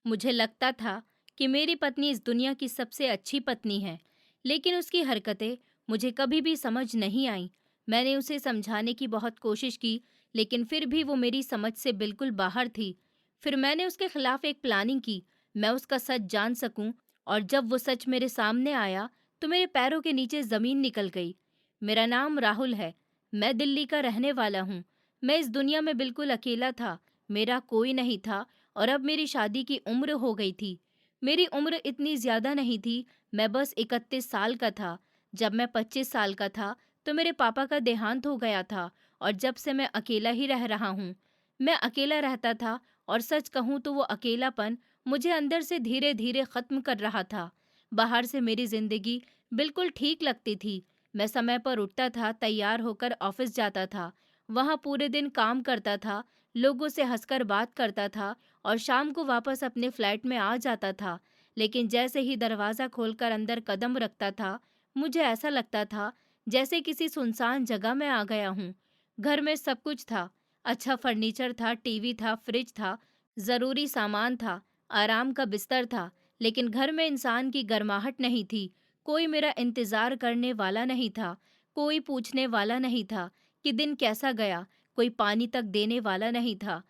मुझे लगता था कि मेरी पत्नी इस दुनिया की सबसे अच्छी पत्नी है, लेकिन उसकी हरकतें मुझे कभी भी समझ नहीं आईं। मैंने उसे समझाने की बहुत कोशिश की, लेकिन फिर भी वो मेरी समझ से बिल्कुल बाहर थी। फिर मैंने उसके खिलाफ एक प्लानिंग की, मैं उसका सच जान सकूं, और जब वो सच मेरे सामने आया, तो मेरे पैरों के नीचे ज़मीन निकल गई। मेरा नाम राहुल है, मैं दिल्ली का रहने वाला हूँ। मैं इस दुनिया में बिल्कुल अकेला था, मेरा कोई नहीं था, और अब मेरी शादी की उम्र हो गई थी। मेरी उम्र इतनी ज़्यादा नहीं थी, मैं बस 31 साल का था। जब मैं 25 साल का था, तो मेरे पापा का देहांत हो गया था, और जब से मैं अकेला ही रह रहा हूँ। मैं अकेला रहता था, और सच कहूँ तो वो अकेलापन मुझे अंदर से धीरे धीरे ख़त्म कर रहा था। बाहर से मेरी ज़िंदगी बिल्कुल ठीक लगती थी। मैं समय पर उठता था, तैयार होकर ऑफिस जाता था, वहाँ पूरे दिन काम करता था, लोगों से हंसकर बात करता था, और शाम को वापस अपने फ्लैट में आ जाता था। लेकिन जैसे ही दरवाज़ा खोलकर अंदर कदम रखता था, मुझे ऐसा लगता था जैसे किसी सुनसान जगह में आ गया हूँ। घर में सब कुछ था, अच्छा फर्नीचर था, टीवी था, फ्रिज था, ज़रूरी सामान था, आराम का बिस्तर था, लेकिन घर में इंसान की गर्माहट नहीं थी। कोई मेरा इंतज़ार करने वाला नहीं था, कोई पूछने वाला नहीं था कि दिन कैसा गया, कोई पानी तक देने वाला नहीं था,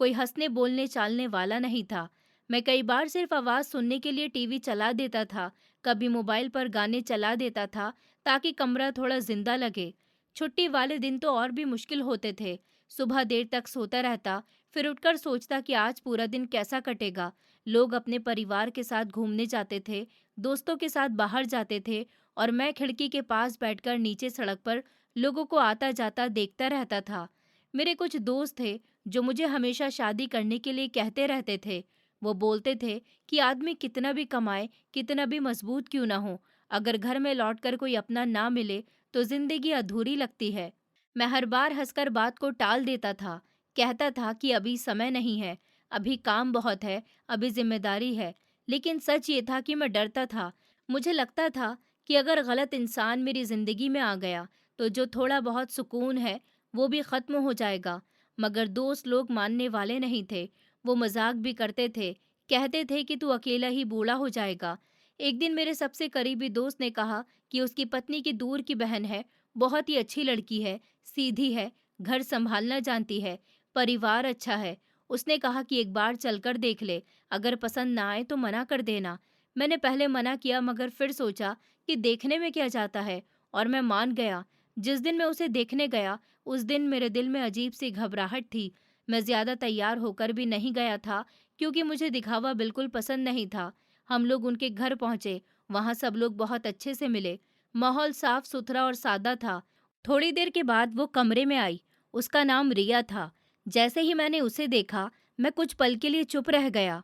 कोई हँसने बोलने चालने वाला नहीं था। मैं कई बार सिर्फ आवाज़ सुनने के लिए टीवी चला देता था, कभी मोबाइल पर गाने चला देता था ताकि कमरा थोड़ा जिंदा लगे। छुट्टी वाले दिन तो और भी मुश्किल होते थे। सुबह देर तक सोता रहता, फिर उठकर सोचता कि आज पूरा दिन कैसा कटेगा। लोग अपने परिवार के साथ घूमने जाते थे, दोस्तों के साथ बाहर जाते थे, और मैं खिड़की के पास बैठकर नीचे सड़क पर लोगों को आता जाता देखता रहता था। मेरे कुछ दोस्त थे जो मुझे हमेशा शादी करने के लिए कहते रहते थे। वो बोलते थे कि आदमी कितना भी कमाए, कितना भी मजबूत क्यों ना हो, अगर घर में लौटकर कोई अपना ना मिले तो जिंदगी अधूरी लगती है। मैं हर बार हंसकर बात को टाल देता था, कहता था कि अभी समय नहीं है, अभी काम बहुत है, अभी जिम्मेदारी है। लेकिन सच ये था कि मैं डरता था। मुझे लगता था कि अगर गलत इंसान मेरी जिंदगी में आ गया, तो जो थोड़ा बहुत सुकून है वो भी खत्म हो जाएगा। मगर दोस्त लोग मानने वाले नहीं थे। वो मजाक भी करते थे, कहते थे कि तू अकेला ही बूढ़ा हो जाएगा। एक दिन मेरे सबसे करीबी दोस्त ने कहा कि उसकी पत्नी की दूर की बहन है, बहुत ही अच्छी लड़की है, सीधी है, घर संभालना जानती है, परिवार अच्छा है। उसने कहा कि एक बार चलकर देख ले, अगर पसंद ना आए तो मना कर देना। मैंने पहले मना किया, मगर फिर सोचा कि देखने में क्या जाता है, और मैं मान गया। जिस दिन मैं उसे देखने गया, उस दिन मेरे दिल में अजीब सी घबराहट थी। मैं ज्यादा तैयार होकर भी नहीं गया था, क्योंकि मुझे दिखावा बिल्कुल पसंद नहीं था। हम लोग उनके घर पहुंचे, वहां सब लोग बहुत अच्छे से मिले। माहौल साफ सुथरा और सादा था। थोड़ी देर के बाद वो कमरे में आई। उसका नाम रिया था। जैसे ही मैंने उसे देखा, मैं कुछ पल के लिए चुप रह गया।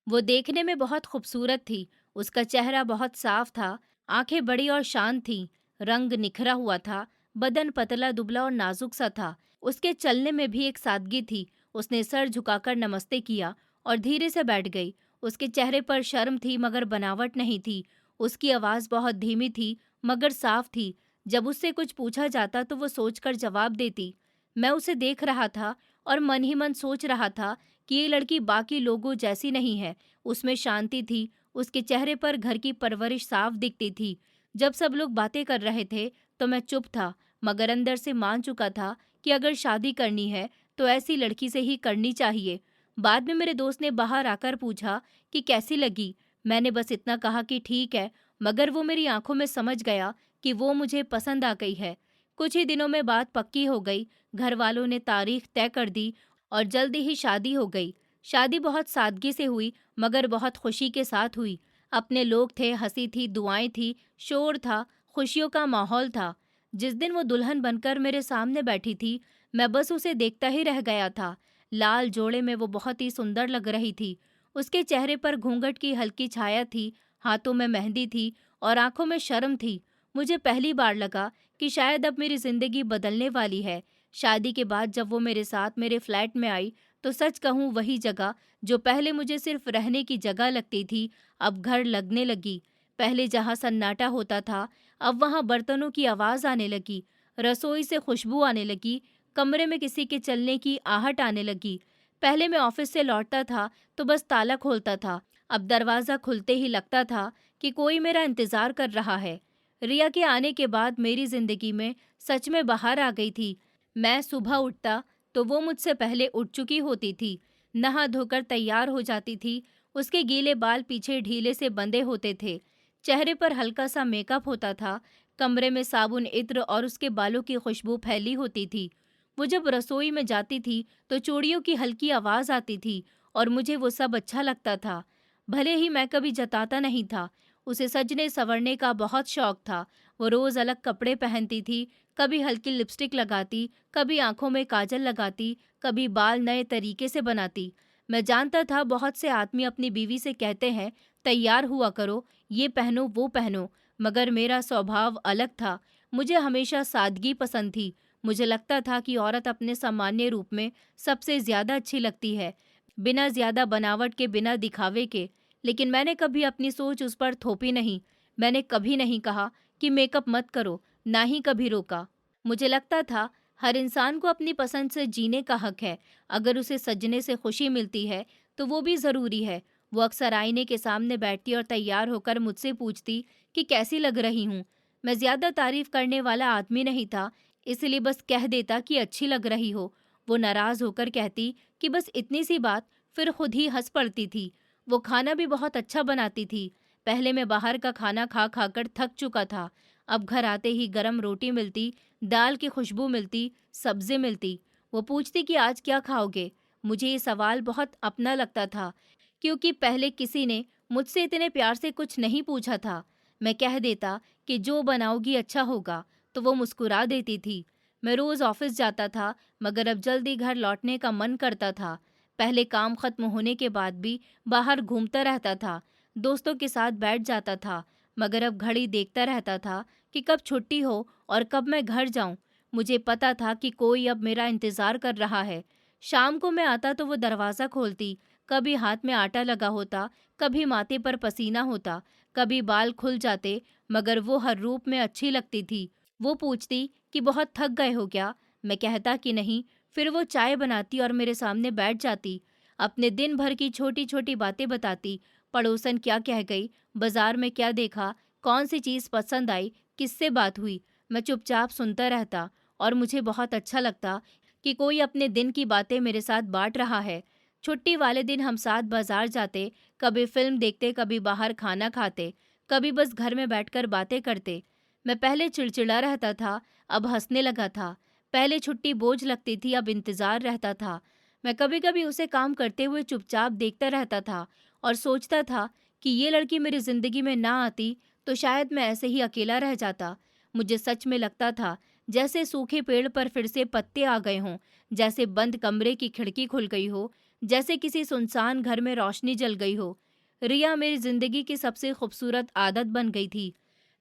वो देखने में बहुत खूबसूरत थी। उसका चेहरा बहुत साफ था, आंखें बड़ी और शांत थीं, रंग निखरा हुआ था, बदन पतला दुबला और नाजुक सा था। उसके चलने में भी एक सादगी थी। उसने सर झुकाकर नमस्ते किया और धीरे से बैठ गई। उसके चेहरे पर शर्म थी, मगर बनावट नहीं थी। उसकी आवाज़ बहुत धीमी थी, मगर साफ थी। जब उससे कुछ पूछा जाता तो वो सोचकर जवाब देती। मैं उसे देख रहा था और मन ही मन सोच रहा था कि ये लड़की बाकी लोगों जैसी नहीं है। उसमें शांति थी, उसके चेहरे पर घर की परवरिश साफ दिखती थी। जब सब लोग बातें कर रहे थे तो मैं चुप था, मगर अंदर से मान चुका था कि अगर शादी करनी है तो ऐसी लड़की से ही करनी चाहिए। बाद में मेरे दोस्त ने बाहर आकर पूछा कि कैसी लगी। मैंने बस इतना कहा कि ठीक है, मगर वो मेरी आंखों में समझ गया कि वो मुझे पसंद आ गई है। कुछ ही दिनों में बात पक्की हो गई। घर वालों ने तारीख तय कर दी और जल्दी ही शादी हो गई। शादी बहुत सादगी से हुई, मगर बहुत खुशी के साथ हुई। अपने लोग थे, हंसी थी, दुआएं थी, शोर था, खुशियों का माहौल था। जिस दिन वो दुल्हन बनकर मेरे सामने बैठी थी, मैं बस उसे देखता ही रह गया था। लाल जोड़े में वो बहुत ही सुंदर लग रही थी। उसके चेहरे पर घूंघट की हल्की छाया थी, हाथों में मेहंदी थी और आंखों में शर्म थी। मुझे पहली बार लगा कि शायद अब मेरी जिंदगी बदलने वाली है। शादी के बाद जब वो मेरे साथ मेरे फ्लैट में आई, तो सच कहूँ वही जगह जो पहले मुझे सिर्फ रहने की जगह लगती थी, अब घर लगने लगी। पहले जहाँ सन्नाटा होता था, अब वहाँ बर्तनों की आवाज़ आने लगी, रसोई से खुशबू आने लगी, कमरे में किसी के चलने की आहट आने लगी। पहले मैं ऑफिस से लौटता था तो बस ताला खोलता था, अब दरवाज़ा खुलते ही लगता था कि कोई मेरा इंतज़ार कर रहा है। रिया के आने के बाद मेरी ज़िंदगी में सच में बाहर आ गई थी। मैं सुबह उठता तो वो मुझसे पहले उठ चुकी होती थी, नहा धोकर तैयार हो जाती थी। उसके गीले बाल पीछे ढीले से बंधे होते थे, चेहरे पर हल्का सा मेकअप होता था, कमरे में साबुन, इत्र और उसके बालों की खुशबू फैली होती थी। वो जब रसोई में जाती थी तो चूड़ियों की हल्की आवाज़ आती थी और मुझे वो सब अच्छा लगता था। भले ही मैं कभी जताता नहीं था, उसे सजने संवरने का बहुत शौक था। वो रोज़ अलग कपड़े पहनती थी, कभी हल्की लिपस्टिक लगाती, कभी आंखों में काजल लगाती, कभी बाल नए तरीके से बनाती। मैं जानता था बहुत से आदमी अपनी बीवी से कहते हैं, तैयार हुआ करो, ये पहनो वो पहनो, मगर मेरा स्वभाव अलग था। मुझे हमेशा सादगी पसंद थी। मुझे लगता था कि औरत अपने सामान्य रूप में सबसे ज़्यादा अच्छी लगती है, बिना ज़्यादा बनावट के, बिना दिखावे के। लेकिन मैंने कभी अपनी सोच उस पर थोपी नहीं। मैंने कभी नहीं कहा कि मेकअप मत करो, ना ही कभी रोका। मुझे लगता था हर इंसान को अपनी पसंद से जीने का हक है। अगर उसे सजने से खुशी मिलती है तो वो भी ज़रूरी है। वो अक्सर आईने के सामने बैठती और तैयार होकर मुझसे पूछती कि कैसी लग रही हूँ। मैं ज़्यादा तारीफ करने वाला आदमी नहीं था, इसलिए बस कह देता कि अच्छी लग रही हो। वो नाराज़ होकर कहती कि बस इतनी सी बात, फिर खुद ही हंस पड़ती थी। वो खाना भी बहुत अच्छा बनाती थी। पहले मैं बाहर का खाना खा खाकर थक चुका था। अब घर आते ही गरम रोटी मिलती, दाल की खुशबू मिलती, सब्ज़ी मिलती। वो पूछती कि आज क्या खाओगे? मुझे ये सवाल बहुत अपना लगता था, क्योंकि पहले किसी ने मुझसे इतने प्यार से कुछ नहीं पूछा था। मैं कह देता कि जो बनाओगी अच्छा होगा, तो वो मुस्कुरा देती थी। मैं रोज़ ऑफिस जाता था, मगर अब जल्दी घर लौटने का मन करता था। पहले काम खत्म होने के बाद भी बाहर घूमता रहता था, दोस्तों के साथ बैठ जाता था, मगर अब घड़ी देखता रहता था कि कब छुट्टी हो और कब मैं घर जाऊं। मुझे पता था कि कोई अब मेरा इंतज़ार कर रहा है। शाम को मैं आता तो वो दरवाज़ा खोलती, कभी हाथ में आटा लगा होता, कभी माथे पर पसीना होता, कभी बाल खुल जाते, मगर वो हर रूप में अच्छी लगती थी। वो पूछती कि बहुत थक गए हो क्या? मैं कहता कि नहीं। फिर वो चाय बनाती और मेरे सामने बैठ जाती, अपने दिन भर की छोटी-छोटी बातें बताती। पड़ोसन क्या कह गई, बाजार में क्या देखा, कौन सी चीज़ पसंद आई, किससे बात हुई। मैं चुपचाप सुनता रहता और मुझे बहुत अच्छा लगता कि कोई अपने दिन की बातें मेरे साथ बाँट रहा है। छुट्टी वाले दिन हम साथ बाजार जाते, कभी फ़िल्म देखते, कभी बाहर खाना खाते, कभी बस घर में बैठकर बातें करते। मैं पहले चिड़चिड़ा रहता था, अब हँसने लगा था। पहले छुट्टी बोझ लगती थी, अब इंतज़ार रहता था। मैं कभी-कभी उसे काम करते हुए चुपचाप देखता रहता था और सोचता था कि ये लड़की मेरी ज़िंदगी में ना आती तो शायद मैं ऐसे ही अकेला रह जाता। मुझे सच में लगता था जैसे सूखे पेड़ पर फिर से पत्ते आ गए हों, जैसे बंद कमरे की खिड़की खुल गई हो, जैसे किसी सुनसान घर में रोशनी जल गई हो। रिया मेरी ज़िंदगी की सबसे खूबसूरत आदत बन गई थी।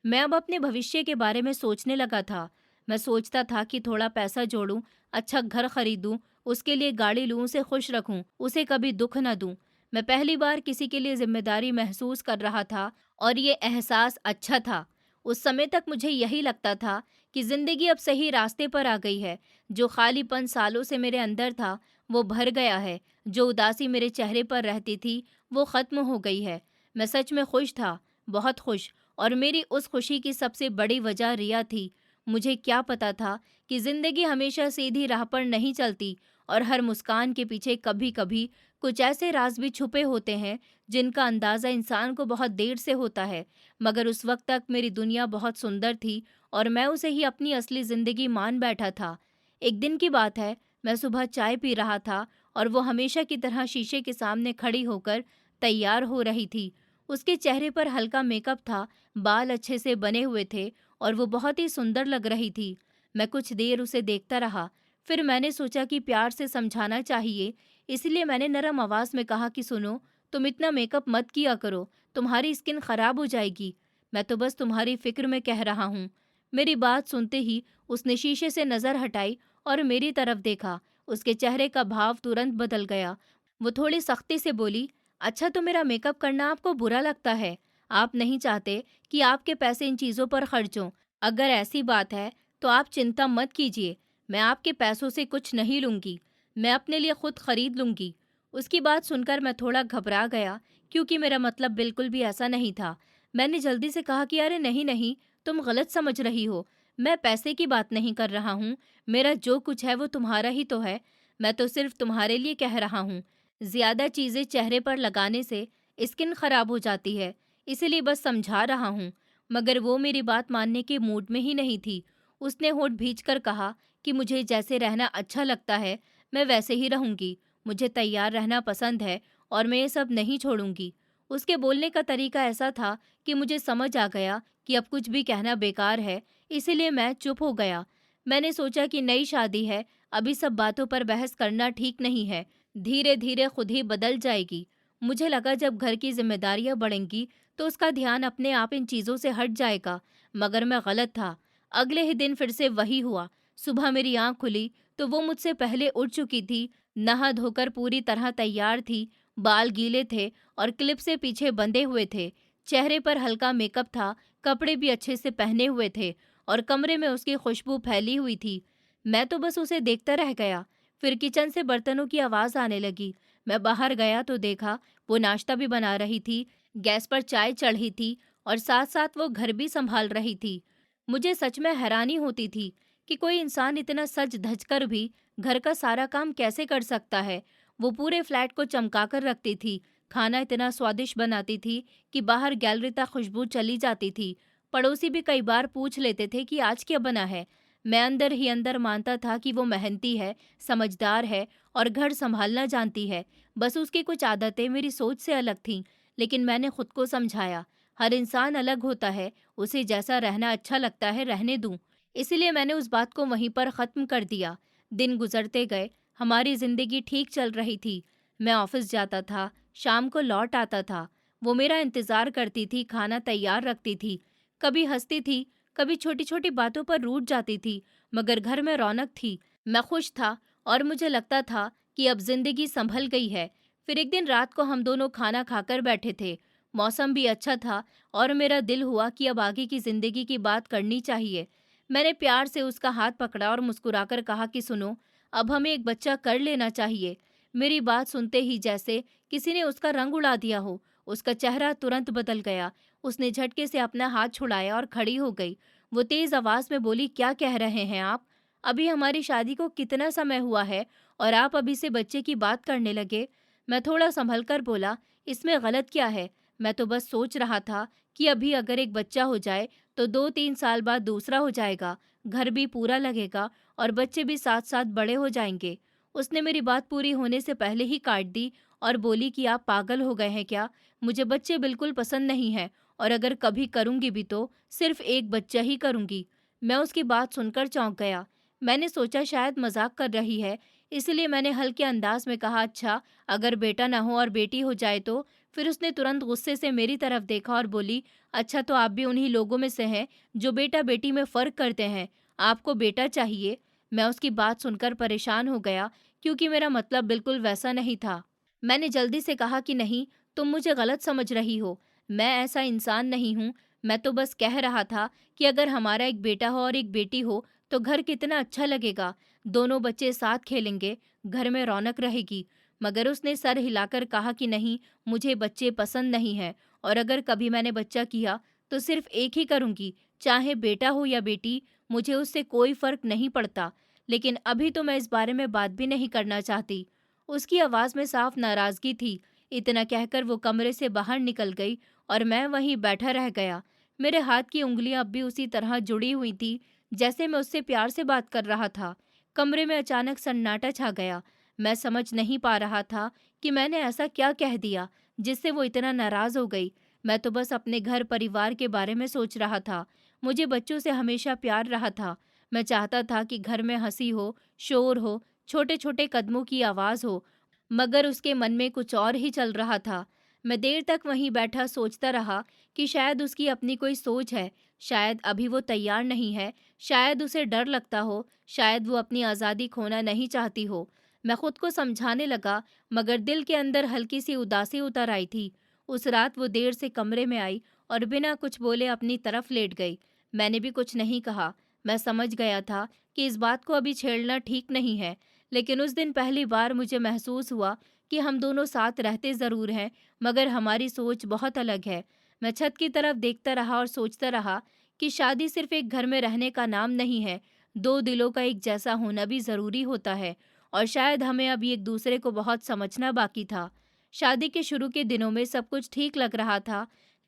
मैं अब अपने भविष्य के बारे में सोचने लगा था। मैं सोचता था कि थोड़ा पैसा जोड़ूं, अच्छा घर खरीदूं, उसके लिए गाड़ी लूं, उसे खुश रखूं, उसे कभी दुख न दूं। मैं पहली बार किसी के लिए जिम्मेदारी महसूस कर रहा था और ये एहसास अच्छा था। उस समय तक मुझे यही लगता था कि जिंदगी अब सही रास्ते पर आ गई है। जो खालीपन सालों से मेरे अंदर था, वो भर गया है। जो उदासी मेरे चेहरे पर रहती थी, वो खत्म हो गई है। मैं सच में खुश था, बहुत खुश। और मेरी उस खुशी की सबसे बड़ी वजह रिया थी। मुझे क्या पता था कि जिंदगी हमेशा सीधी राह पर नहीं चलती और हर मुस्कान के पीछे कभी-कभी कुछ ऐसे राज भी छुपे होते हैं जिनका अंदाज़ा इंसान को बहुत देर से होता है। मगर उस वक्त तक मेरी दुनिया बहुत सुंदर थी और मैं उसे ही अपनी असली ज़िंदगी मान बैठा था। एक दिन की बात है, मैं सुबह चाय पी रहा था और वो हमेशा की तरह शीशे के सामने खड़ी होकर तैयार हो रही थी। उसके चेहरे पर हल्का मेकअप था, बाल अच्छे से बने हुए थे और वो बहुत ही सुंदर लग रही थी। मैं कुछ देर उसे देखता रहा, फिर मैंने सोचा कि प्यार से समझाना चाहिए, इसलिए मैंने नरम आवाज़ में कहा कि सुनो, तुम इतना मेकअप मत किया करो, तुम्हारी स्किन खराब हो जाएगी। मैं तो बस तुम्हारी फिक्र में कह रहा हूँ। मेरी बात सुनते ही उसने शीशे से नज़र हटाई और मेरी तरफ देखा। उसके चेहरे का भाव तुरंत बदल गया। वो थोड़ी सख्ती से बोली, अच्छा तो मेरा मेकअप करना आपको बुरा लगता है? आप नहीं चाहते कि आपके पैसे इन चीज़ों पर खर्च हों। अगर ऐसी बात है तो आप चिंता मत कीजिए, मैं आपके पैसों से कुछ नहीं लूँगी। मैं अपने लिए खुद खरीद लूंगी। उसकी बात सुनकर मैं थोड़ा घबरा गया, क्योंकि मेरा मतलब बिल्कुल भी ऐसा नहीं था। मैंने जल्दी से कहा कि अरे नहीं नहीं, तुम गलत समझ रही हो। मैं पैसे की बात नहीं कर रहा हूँ। मेरा जो कुछ है वो तुम्हारा ही तो है। मैं तो सिर्फ तुम्हारे लिए कह रहा हूँ। ज्यादा चीजें चेहरे पर लगाने से स्किन खराब हो जाती है, इसीलिए बस समझा रहा हूँ। मगर वो मेरी बात मानने के मूड में ही नहीं थी। उसने होठ भींच कर कहा कि मुझे जैसे रहना अच्छा लगता है मैं वैसे ही रहूंगी। मुझे तैयार रहना पसंद है और मैं ये सब नहीं छोड़ूंगी। उसके बोलने का तरीका ऐसा था कि मुझे समझ आ गया कि अब कुछ भी कहना बेकार है, इसीलिए मैं चुप हो गया। मैंने सोचा कि नई शादी है, अभी सब बातों पर बहस करना ठीक नहीं है। धीरे धीरे खुद ही बदल जाएगी। मुझे लगा जब घर की जिम्मेदारियां बढ़ेंगी तो उसका ध्यान अपने आप इन चीज़ों से हट जाएगा, मगर मैं गलत था। अगले ही दिन फिर से वही हुआ। सुबह मेरी आंख खुली तो वो मुझसे पहले उठ चुकी थी, नहा धोकर पूरी तरह तैयार थी। बाल गीले थे और क्लिप से पीछे बंधे हुए थे। चेहरे पर हल्का मेकअप था, कपड़े भी अच्छे से पहने हुए थे और कमरे में उसकी खुशबू फैली हुई थी। मैं तो बस उसे देखता रह गया। फिर किचन से बर्तनों की आवाज़ आने लगी। मैं बाहर गया तो देखा वो नाश्ता भी बना रही थी, गैस पर चाय चढ़ी थी और साथ साथ वो घर भी संभाल रही थी। मुझे सच में हैरानी होती थी कि कोई इंसान इतना सज धज कर भी घर का सारा काम कैसे कर सकता है। वो पूरे फ्लैट को चमकाकर रखती थी, खाना इतना स्वादिष्ट बनाती थी कि बाहर गैलरी तक खुशबू चली जाती थी। पड़ोसी भी कई बार पूछ लेते थे कि आज क्या बना है। मैं अंदर ही अंदर मानता था कि वो मेहनती है, समझदार है और घर संभालना जानती है। बस उसकी कुछ आदतें मेरी सोच से अलग थीं, लेकिन मैंने खुद को समझाया, हर इंसान अलग होता है, उसे जैसा रहना अच्छा लगता है रहने दूं। इसलिए मैंने उस बात को वहीं पर ख़त्म कर दिया। दिन गुजरते गए, हमारी ज़िंदगी ठीक चल रही थी। मैं ऑफिस जाता था, शाम को लौट आता था। वो मेरा इंतज़ार करती थी, खाना तैयार रखती थी। कभी हंसती थी, कभी छोटी छोटी बातों पर रूठ जाती थी, मगर घर में रौनक थी। मैं खुश था और मुझे लगता था कि अब जिंदगी संभल गई है। फिर एक दिन रात को हम दोनों खाना खाकर बैठे थे। मौसम भी अच्छा था और मेरा दिल हुआ कि अब आगे की जिंदगी की बात करनी चाहिए। मैंने प्यार से उसका हाथ पकड़ा और मुस्कुराकर कहा कि सुनो, अब हमें एक बच्चा कर लेना चाहिए। मेरी बात सुनते ही जैसे किसी ने उसका रंग उड़ा दिया हो, उसका चेहरा तुरंत बदल गया। उसने झटके से अपना हाथ छुड़ाया और खड़ी हो गई। वो तेज आवाज में बोली, क्या कह रहे हैं आप? अभी हमारी शादी को कितना समय हुआ है और आप अभी से बच्चे की बात करने लगे? मैं थोड़ा संभल कर बोला, इसमें गलत क्या है? मैं तो बस सोच रहा था कि अभी अगर एक बच्चा हो जाए तो 2-3 साल बाद दूसरा हो जाएगा, घर भी पूरा लगेगा और बच्चे भी साथ साथ बड़े हो जाएंगे। उसने मेरी बात पूरी होने से पहले ही काट दी और बोली कि आप पागल हो गए हैं क्या? मुझे बच्चे बिल्कुल पसंद नहीं है और अगर कभी करूंगी भी तो सिर्फ एक बच्चा ही करूंगी। मैं उसकी बात सुनकर चौंक गया। मैंने सोचा शायद मजाक कर रही है, इसलिए मैंने हल्के अंदाज में कहा, अच्छा अगर बेटा ना हो और बेटी हो जाए तो? फिर उसने तुरंत गुस्से से मेरी तरफ देखा और बोली, अच्छा तो आप भी उन्हीं लोगों में से हैं जो बेटा बेटी में फ़र्क करते हैं। आपको बेटा चाहिए? मैं उसकी बात सुनकर परेशान हो गया, क्योंकि मेरा मतलब बिल्कुल वैसा नहीं था। मैंने जल्दी से कहा कि नहीं, तुम मुझे गलत समझ रही हो। मैं ऐसा इंसान नहीं हूँ। मैं तो बस कह रहा था कि अगर हमारा एक बेटा हो और एक बेटी हो तो घर कितना अच्छा लगेगा। दोनों बच्चे साथ खेलेंगे, घर में रौनक रहेगी। मगर उसने सर हिलाकर कहा कि नहीं, मुझे बच्चे पसंद नहीं है और अगर कभी मैंने बच्चा किया तो सिर्फ एक ही करूंगी, चाहे बेटा हो या बेटी, मुझे उससे कोई फर्क नहीं पड़ता। लेकिन अभी तो मैं इस बारे में बात भी नहीं करना चाहती। उसकी आवाज में साफ नाराजगी थी। इतना कहकर वो कमरे से बाहर निकल गई और मैं वहीं बैठा रह गया। मेरे हाथ की उंगलियां अब भी उसी तरह जुड़ी हुई थी जैसे मैं उससे प्यार से बात कर रहा था। कमरे में अचानक सन्नाटा छा गया। मैं समझ नहीं पा रहा था कि मैंने ऐसा क्या कह दिया जिससे वो इतना नाराज हो गई। मैं तो बस अपने घर परिवार के बारे में सोच रहा था। मुझे बच्चों से हमेशा प्यार रहा था। मैं चाहता था कि घर में हंसी हो, शोर हो, छोटे छोटे कदमों की आवाज़ हो, मगर उसके मन में कुछ और ही चल रहा था। मैं देर तक वहीं बैठा सोचता रहा कि शायद उसकी अपनी कोई सोच है, शायद अभी वो तैयार नहीं है, शायद उसे डर लगता हो, शायद वो अपनी आज़ादी खोना नहीं चाहती हो। मैं खुद को समझाने लगा, मगर दिल के अंदर हल्की सी उदासी उतर आई थी। उस रात वो देर से कमरे में आई और बिना कुछ बोले अपनी तरफ लेट गई। मैंने भी कुछ नहीं कहा। मैं समझ गया था कि इस बात को अभी छेड़ना ठीक नहीं है, लेकिन उस दिन पहली बार मुझे महसूस हुआ कि हम दोनों साथ रहते ज़रूर हैं, मगर हमारी सोच बहुत अलग है। मैं छत की तरफ देखता रहा और सोचता रहा कि शादी सिर्फ एक घर में रहने का नाम नहीं है, दो दिलों का एक जैसा होना भी ज़रूरी होता है, और शायद हमें अभी एक दूसरे को बहुत समझना बाकी था। शादी के शुरू के दिनों में सब कुछ ठीक लग रहा था,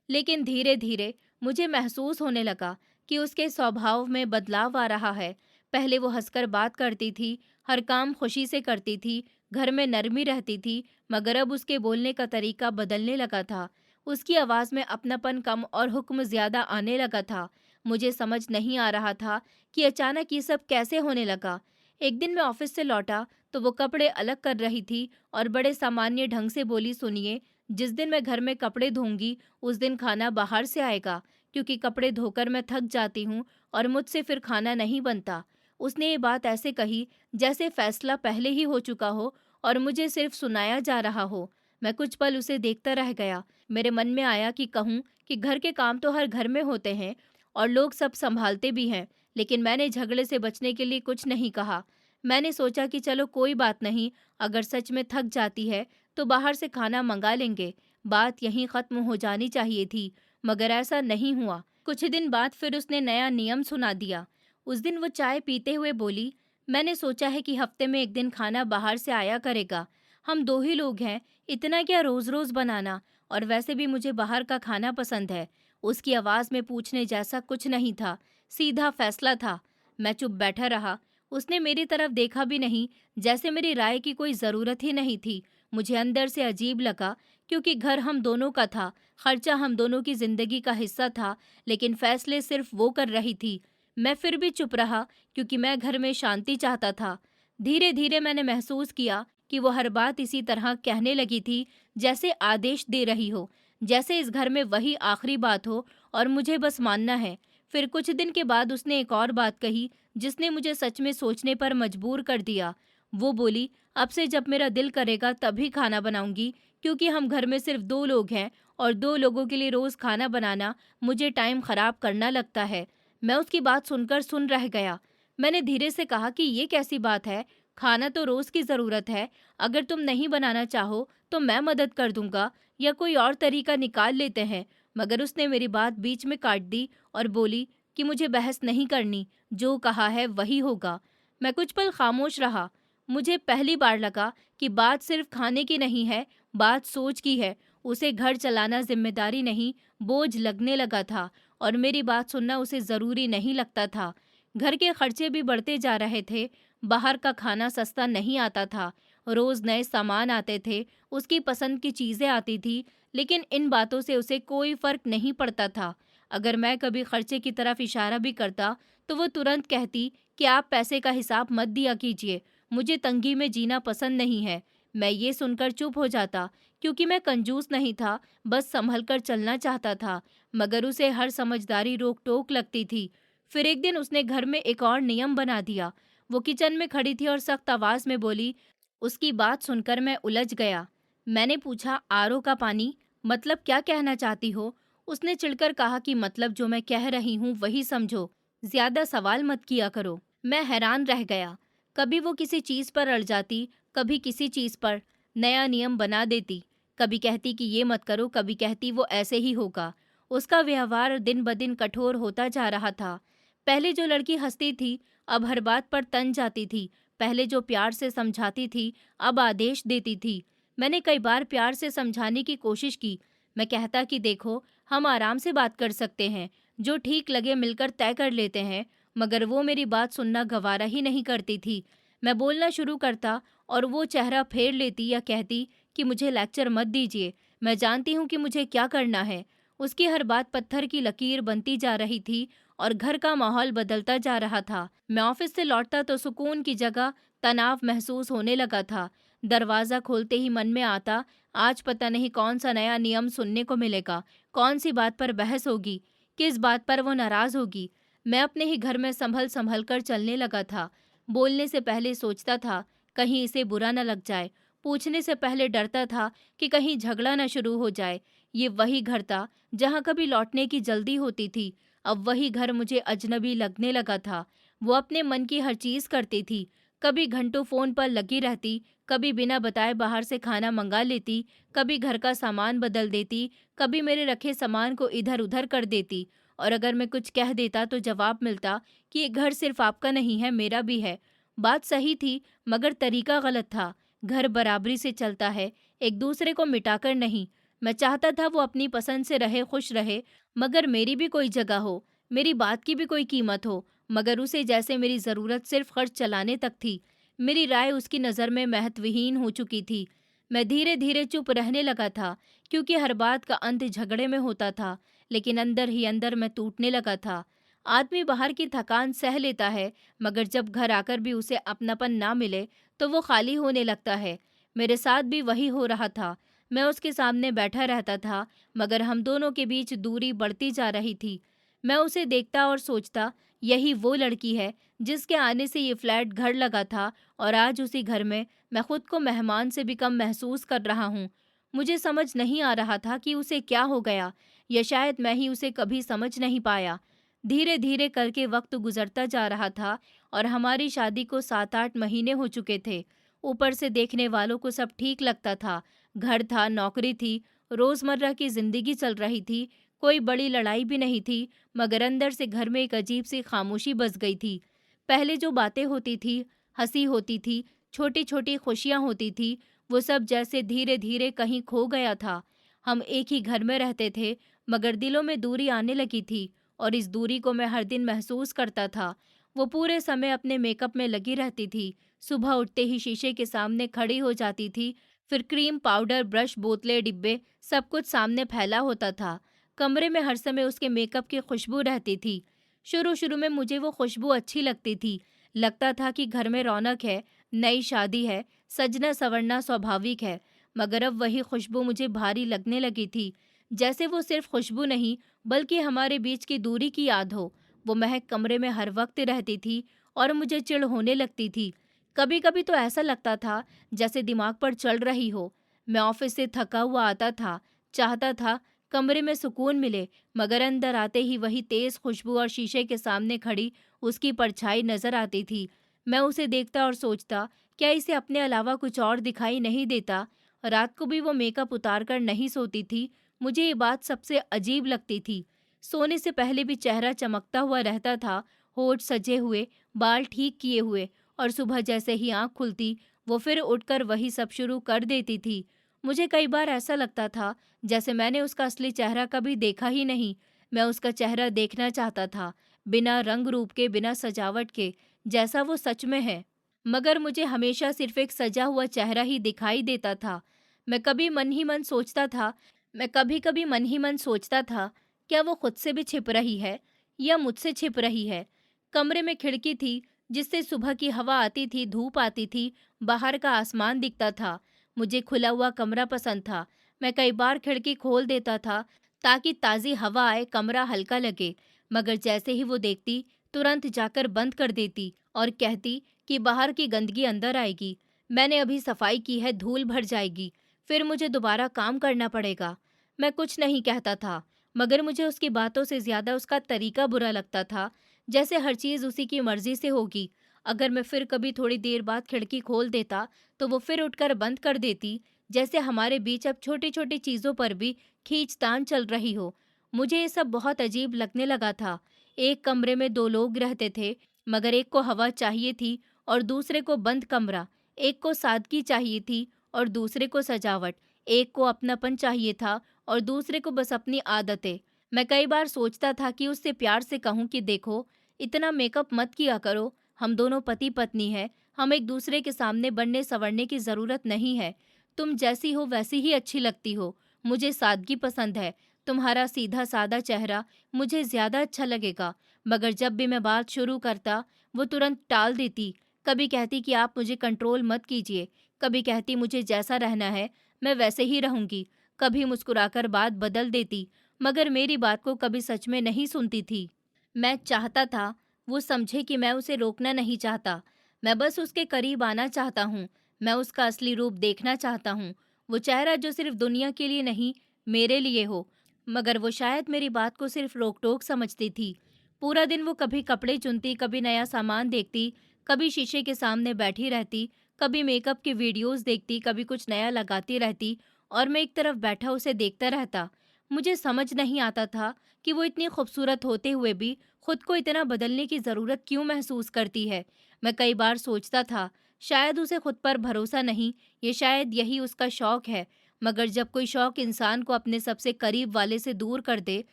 लेकिन धीरे धीरे मुझे महसूस होने लगा कि उसके स्वभाव में बदलाव आ रहा है। पहले वो हंसकर बात करती थी, हर काम खुशी से करती थी, घर में नरमी रहती थी, मगर अब उसके बोलने का तरीका बदलने लगा था। उसकी आवाज़ में अपनापन कम और हुक्म ज़्यादा आने लगा था। मुझे समझ नहीं आ रहा था कि अचानक ये सब कैसे होने लगा। एक दिन मैं ऑफिस से लौटा तो वो कपड़े अलग कर रही थी और बड़े सामान्य ढंग से बोली, सुनिए, जिस दिन मैं घर में कपड़े धोऊंगी उस दिन खाना बाहर से आएगा, क्योंकि कपड़े धोकर मैं थक जाती हूँ और मुझसे फिर खाना नहीं बनता। उसने ये बात ऐसे कही जैसे फैसला पहले ही हो चुका हो और मुझे सिर्फ सुनाया जा रहा हो। मैं कुछ पल उसे देखता रह गया। मेरे मन में आया कि कहूँ कि घर के काम तो हर घर में होते हैं और लोग सब संभालते भी हैं, लेकिन मैंने झगड़े से बचने के लिए कुछ नहीं कहा। मैंने सोचा कि चलो कोई बात नहीं, अगर सच में थक जाती है तो बाहर से खाना मंगा लेंगे। बात यहीं खत्म हो जानी चाहिए थी, मगर ऐसा नहीं हुआ। कुछ दिन बाद फिर उसने नया नियम सुना दिया। उस दिन वो चाय पीते हुए बोली, मैंने सोचा है कि हफ्ते में एक दिन खाना बाहर से आया करेगा। हम दो ही लोग हैं, इतना क्या रोज रोज बनाना, और वैसे भी मुझे बाहर का खाना पसंद है। उसकी आवाज में पूछने जैसा कुछ नहीं था, सीधा फैसला था। मैं चुप बैठा रहा। उसने मेरी तरफ देखा भी नहीं, जैसे मेरी राय की कोई जरूरत ही नहीं थी। मुझे अंदर से अजीब लगा, क्योंकि घर हम दोनों का था, खर्चा हम दोनों की जिंदगी का हिस्सा था, लेकिन फैसले सिर्फ वो कर रही थी। मैं फिर भी चुप रहा, क्योंकि मैं घर में शांति चाहता था। धीरे धीरे मैंने महसूस किया कि वो हर बात इसी तरह कहने लगी थी, जैसे आदेश दे रही हो, जैसे इस घर में वही आखिरी बात हो और मुझे बस मानना है। फिर कुछ दिन के बाद उसने एक और बात कही, जिसने मुझे सच में सोचने पर मजबूर कर दिया। वो बोली, अब से जब मेरा दिल करेगा तभी खाना बनाऊंगी, क्योंकि हम घर में सिर्फ दो लोग हैं और दो लोगों के लिए रोज खाना बनाना मुझे टाइम खराब करना लगता है। मैं उसकी बात सुनकर सुन रह गया। मैंने धीरे से कहा कि ये कैसी बात है, खाना तो रोज की जरूरत है। अगर तुम नहीं बनाना चाहो तो मैं मदद कर दूंगा या कोई और तरीका निकाल लेते हैं। मगर उसने मेरी बात बीच में काट दी और बोली कि मुझे बहस नहीं करनी, जो कहा है वही होगा। मैं कुछ पल खामोश रहा। मुझे पहली बार लगा कि बात सिर्फ खाने की नहीं है, बात सोच की है। उसे घर चलाना जिम्मेदारी नहीं, बोझ लगने लगा था, और मेरी बात सुनना उसे ज़रूरी नहीं लगता था। घर के खर्चे भी बढ़ते जा रहे थे, बाहर का खाना सस्ता नहीं आता था, रोज़ नए सामान आते थे, उसकी पसंद की चीज़ें आती थी, लेकिन इन बातों से उसे कोई फ़र्क नहीं पड़ता था। अगर मैं कभी खर्चे की तरफ इशारा भी करता, तो वो तुरंत कहती कि आप पैसे का हिसाब मत दिया कीजिए, मुझे तंगी में जीना पसंद नहीं है। मैं ये सुनकर चुप हो जाता, क्योंकि मैं कंजूस नहीं था, बस संभल कर चलना चाहता था। मगर उसे हर समझदारी रोक टोक लगती थी। फिर एक दिन उसने घर में एक और नियम बना दिया। वो किचन में खड़ी थी और सख्त आवाज में बोली। उसकी बात सुनकर मैं उलझ गया। मैंने पूछा, आरओ का पानी, मतलब क्या कहना चाहती हो? उसने चिढ़कर कहा कि मतलब जो मैं कह रही हूँ वही समझो, ज्यादा सवाल मत किया करो। मैं हैरान रह गया। कभी वो किसी चीज पर अड़ जाती, कभी किसी चीज पर नया नियम बना देती। कभी कहती कि ये मत करो, कभी कहती वो ऐसे ही होगा। उसका व्यवहार दिन ब दिन कठोर होता जा रहा था। पहले जो लड़की हंसती थी, अब हर बात पर तन जाती थी। पहले जो प्यार से समझाती थी, अब आदेश देती थी। मैंने कई बार प्यार से समझाने की कोशिश की। मैं कहता कि देखो, हम आराम से बात कर सकते हैं, जो ठीक लगे मिलकर तय कर लेते हैं, मगर वो मेरी बात सुनना गवारा ही नहीं करती थी। मैं बोलना शुरू करता और वो चेहरा फेर लेती या कहती कि मुझे लेक्चर मत दीजिए, मैं जानती हूँ कि मुझे क्या करना है। उसकी हर बात पत्थर की लकीर बनती जा रही थी और घर का माहौल बदलता जा रहा था। मैं ऑफिस से लौटता तो सुकून की जगह तनाव महसूस होने लगा था। दरवाज़ा खोलते ही मन में आता, आज पता नहीं कौन सा नया नियम सुनने को मिलेगा, कौन सी बात पर बहस होगी, किस बात पर वो नाराज़ होगी। मैं अपने ही घर में संभल संभल कर चलने लगा था। बोलने से पहले सोचता था, कहीं इसे बुरा न लग जाए। पूछने से पहले डरता था कि कहीं झगड़ा न शुरू हो जाए। ये वही घर था जहाँ कभी लौटने की जल्दी होती थी। अब वही घर मुझे अजनबी लगने लगा था। वो अपने मन की हर चीज़ करती थी, कभी घंटों फ़ोन पर लगी रहती, कभी बिना बताए बाहर से खाना मंगा लेती, कभी घर का सामान बदल देती, कभी मेरे रखे सामान को इधर-उधर कर देती। और अगर मैं कुछ कह देता तो जवाब मिलता कि ये घर सिर्फ़ आपका नहीं है, मेरा भी है। बात सही थी, मगर तरीका गलत था। घर बराबरी से चलता है, एक दूसरे को मिटाकर नहीं। मैं चाहता था वो अपनी पसंद से रहे, खुश रहे, मगर मेरी भी कोई जगह हो, मेरी बात की भी कोई कीमत हो। मगर उसे जैसे मेरी ज़रूरत सिर्फ खर्च चलाने तक थी। मेरी राय उसकी नज़र में महत्वहीन हो चुकी थी। मैं धीरे-धीरे चुप रहने लगा था, क्योंकि हर बात का अंत झगड़े में होता था, लेकिन अंदर ही अंदर मैं टूटने लगा था। आदमी बाहर की थकान सह लेता है, मगर जब घर आकर भी उसे अपनापन ना मिले, तो वो खाली होने लगता है। मेरे साथ भी वही हो रहा था। मैं उसके सामने बैठा रहता था, मगर हम दोनों के बीच दूरी बढ़ती जा रही थी। मैं उसे देखता और सोचता, यही वो लड़की है जिसके आने से ये फ्लैट घर लगा था, और आज उसी घर में मैं खुद को मेहमान से भी कम महसूस कर रहा हूँ। मुझे समझ नहीं आ रहा था कि उसे क्या हो गया, या शायद मैं ही उसे कभी समझ नहीं पाया। धीरे धीरे करके वक्त गुजरता जा रहा था, और हमारी शादी को 7-8 महीने हो चुके थे। ऊपर से देखने वालों को सब ठीक लगता था। घर था, नौकरी थी, रोज़मर्रा की ज़िंदगी चल रही थी, कोई बड़ी लड़ाई भी नहीं थी, मगर अंदर से घर में एक अजीब सी खामोशी बस गई थी। पहले जो बातें होती थी, हंसी होती थी, छोटी छोटी खुशियां होती थी, वो सब जैसे धीरे धीरे कहीं खो गया था। हम एक ही घर में रहते थे, मगर दिलों में दूरी आने लगी थी, और इस दूरी को मैं हर दिन महसूस करता था। वो पूरे समय अपने मेकअप में लगी रहती थी, सुबह उठते ही शीशे के सामने खड़ी हो जाती थी, फिर क्रीम, पाउडर, ब्रश, बोतलें, डिब्बे, सब कुछ सामने फैला होता था। कमरे में हर समय उसके मेकअप की खुशबू रहती थी। शुरू-शुरू में मुझे वो खुशबू अच्छी लगती थी। लगता था कि घर में रौनक है, नई शादी है, सजना-संवरना स्वाभाविक है। मगर अब वही खुशबू मुझे भारी लगने लगी थी। जैसे वो सिर्फ खुशबू नहीं, बल्कि हमारे बीच की दूरी की याद हो। वो महक कमरे में हर वक्त रहती थी, और मुझे चिढ़ होने लगती थी। कभी-कभी तो ऐसा लगता था जैसे दिमाग पर चल रही हो। मैं ऑफिस से थका हुआ आता था, चाहता था कमरे में सुकून मिले, मगर अंदर आते ही वही तेज खुशबू और शीशे के सामने खड़ी उसकी परछाई नजर आती थी। मैं उसे देखता और सोचता, क्या इसे अपने अलावा कुछ और दिखाई नहीं देता? रात को भी वो मेकअप उतार कर नहीं सोती थी। मुझे ये बात सबसे अजीब लगती थी। सोने से पहले भी चेहरा चमकता हुआ रहता था, होठ सजे हुए, बाल ठीक किए हुए, और सुबह जैसे ही आंख खुलती, वो फिर उठकर वही सब शुरू कर देती थी। मुझे कई बार ऐसा लगता था जैसे मैंने उसका असली चेहरा कभी देखा ही नहीं। मैं उसका चेहरा देखना चाहता था, बिना रंग रूप के, बिना सजावट के, जैसा वो सच में है। मगर मुझे हमेशा सिर्फ एक सजा हुआ चेहरा ही दिखाई देता था। मैं कभी मन ही मन सोचता था मैं कभी-कभी मन ही मन सोचता था, क्या वो खुद से भी छिप रही है, या मुझसे छिप रही है? कमरे में खिड़की थी, जिससे सुबह की हवा आती थी, धूप आती थी, बाहर का आसमान दिखता था। मुझे खुला हुआ कमरा पसंद था। मैं कई बार खिड़की खोल देता था, ताकि ताज़ी हवा आए, कमरा हल्का लगे। मगर जैसे ही वो देखती, तुरंत जाकर बंद कर देती, और कहती कि बाहर की गंदगी अंदर आएगी। मैंने अभी सफाई की है, धूल भर जाएगी, फिर मुझे दोबारा काम करना पड़ेगा। मैं कुछ नहीं कहता था, मगर मुझे उसकी बातों से ज़्यादा उसका तरीका बुरा लगता था, जैसे हर चीज़ उसी की मर्ज़ी से होगी। अगर मैं फिर कभी थोड़ी देर बाद खिड़की खोल देता, तो वो फिर उठकर बंद कर देती, जैसे हमारे बीच अब छोटी-छोटी चीज़ों पर भी खींचतान चल रही हो। मुझे ये सब बहुत अजीब लगने लगा था। एक कमरे में 2 लोग रहते थे, मगर एक को हवा चाहिए थी और दूसरे को बंद कमरा। एक को सादगी चाहिए थी और दूसरे को सजावट। एक को अपनापन चाहिए था और दूसरे को बस अपनी आदतें। मैं कई बार सोचता था कि उससे प्यार से कहूँ कि देखो, इतना मेकअप मत किया करो, हम दोनों पति-पत्नी हैं, हम एक दूसरे के सामने बनने-संवरने की ज़रूरत नहीं है। तुम जैसी हो वैसी ही अच्छी लगती हो। मुझे सादगी पसंद है। तुम्हारा सीधा-सादा चेहरा मुझे ज़्यादा अच्छा लगेगा। मगर जब भी मैं बात शुरू करता, वो तुरंत टाल देती। कभी कहती कि आप मुझे कंट्रोल मत कीजिए, कभी कहती मुझे जैसा रहना है, मैं वैसे ही रहूँगी। कभी मुस्कुराकर बात बदल देती, मगर मेरी बात को कभी सच में नहीं सुनती थी। मैं चाहता था वो समझे कि मैं उसे रोकना नहीं चाहता। मैं बस उसके करीब आना चाहता हूँ। मैं उसका असली रूप देखना चाहता हूँ। वो चेहरा जो सिर्फ दुनिया के लिए नहीं, मेरे लिए हो। मगर वो शायद मेरी बात को सिर्फ रोक-टोक समझती थी। पूरा दिन वो कभी कपड़े चुनती, कभी नया सामान देखती, कभी शीशे के सामने बैठी रहती, कभी मेकअप की वीडियोस देखती, कभी कुछ नया लगाती रहती और मैं एक तरफ बैठा उसे देखता रहता। मुझे समझ नहीं आता था कि वो इतनी खूबसूरत होते हुए भी खुद को इतना बदलने की ज़रूरत क्यों महसूस करती है। मैं कई बार सोचता था, शायद उसे खुद पर भरोसा नहीं, ये शायद यही उसका शौक है। मगर जब कोई शौक इंसान को अपने सबसे करीब वाले से दूर कर दे,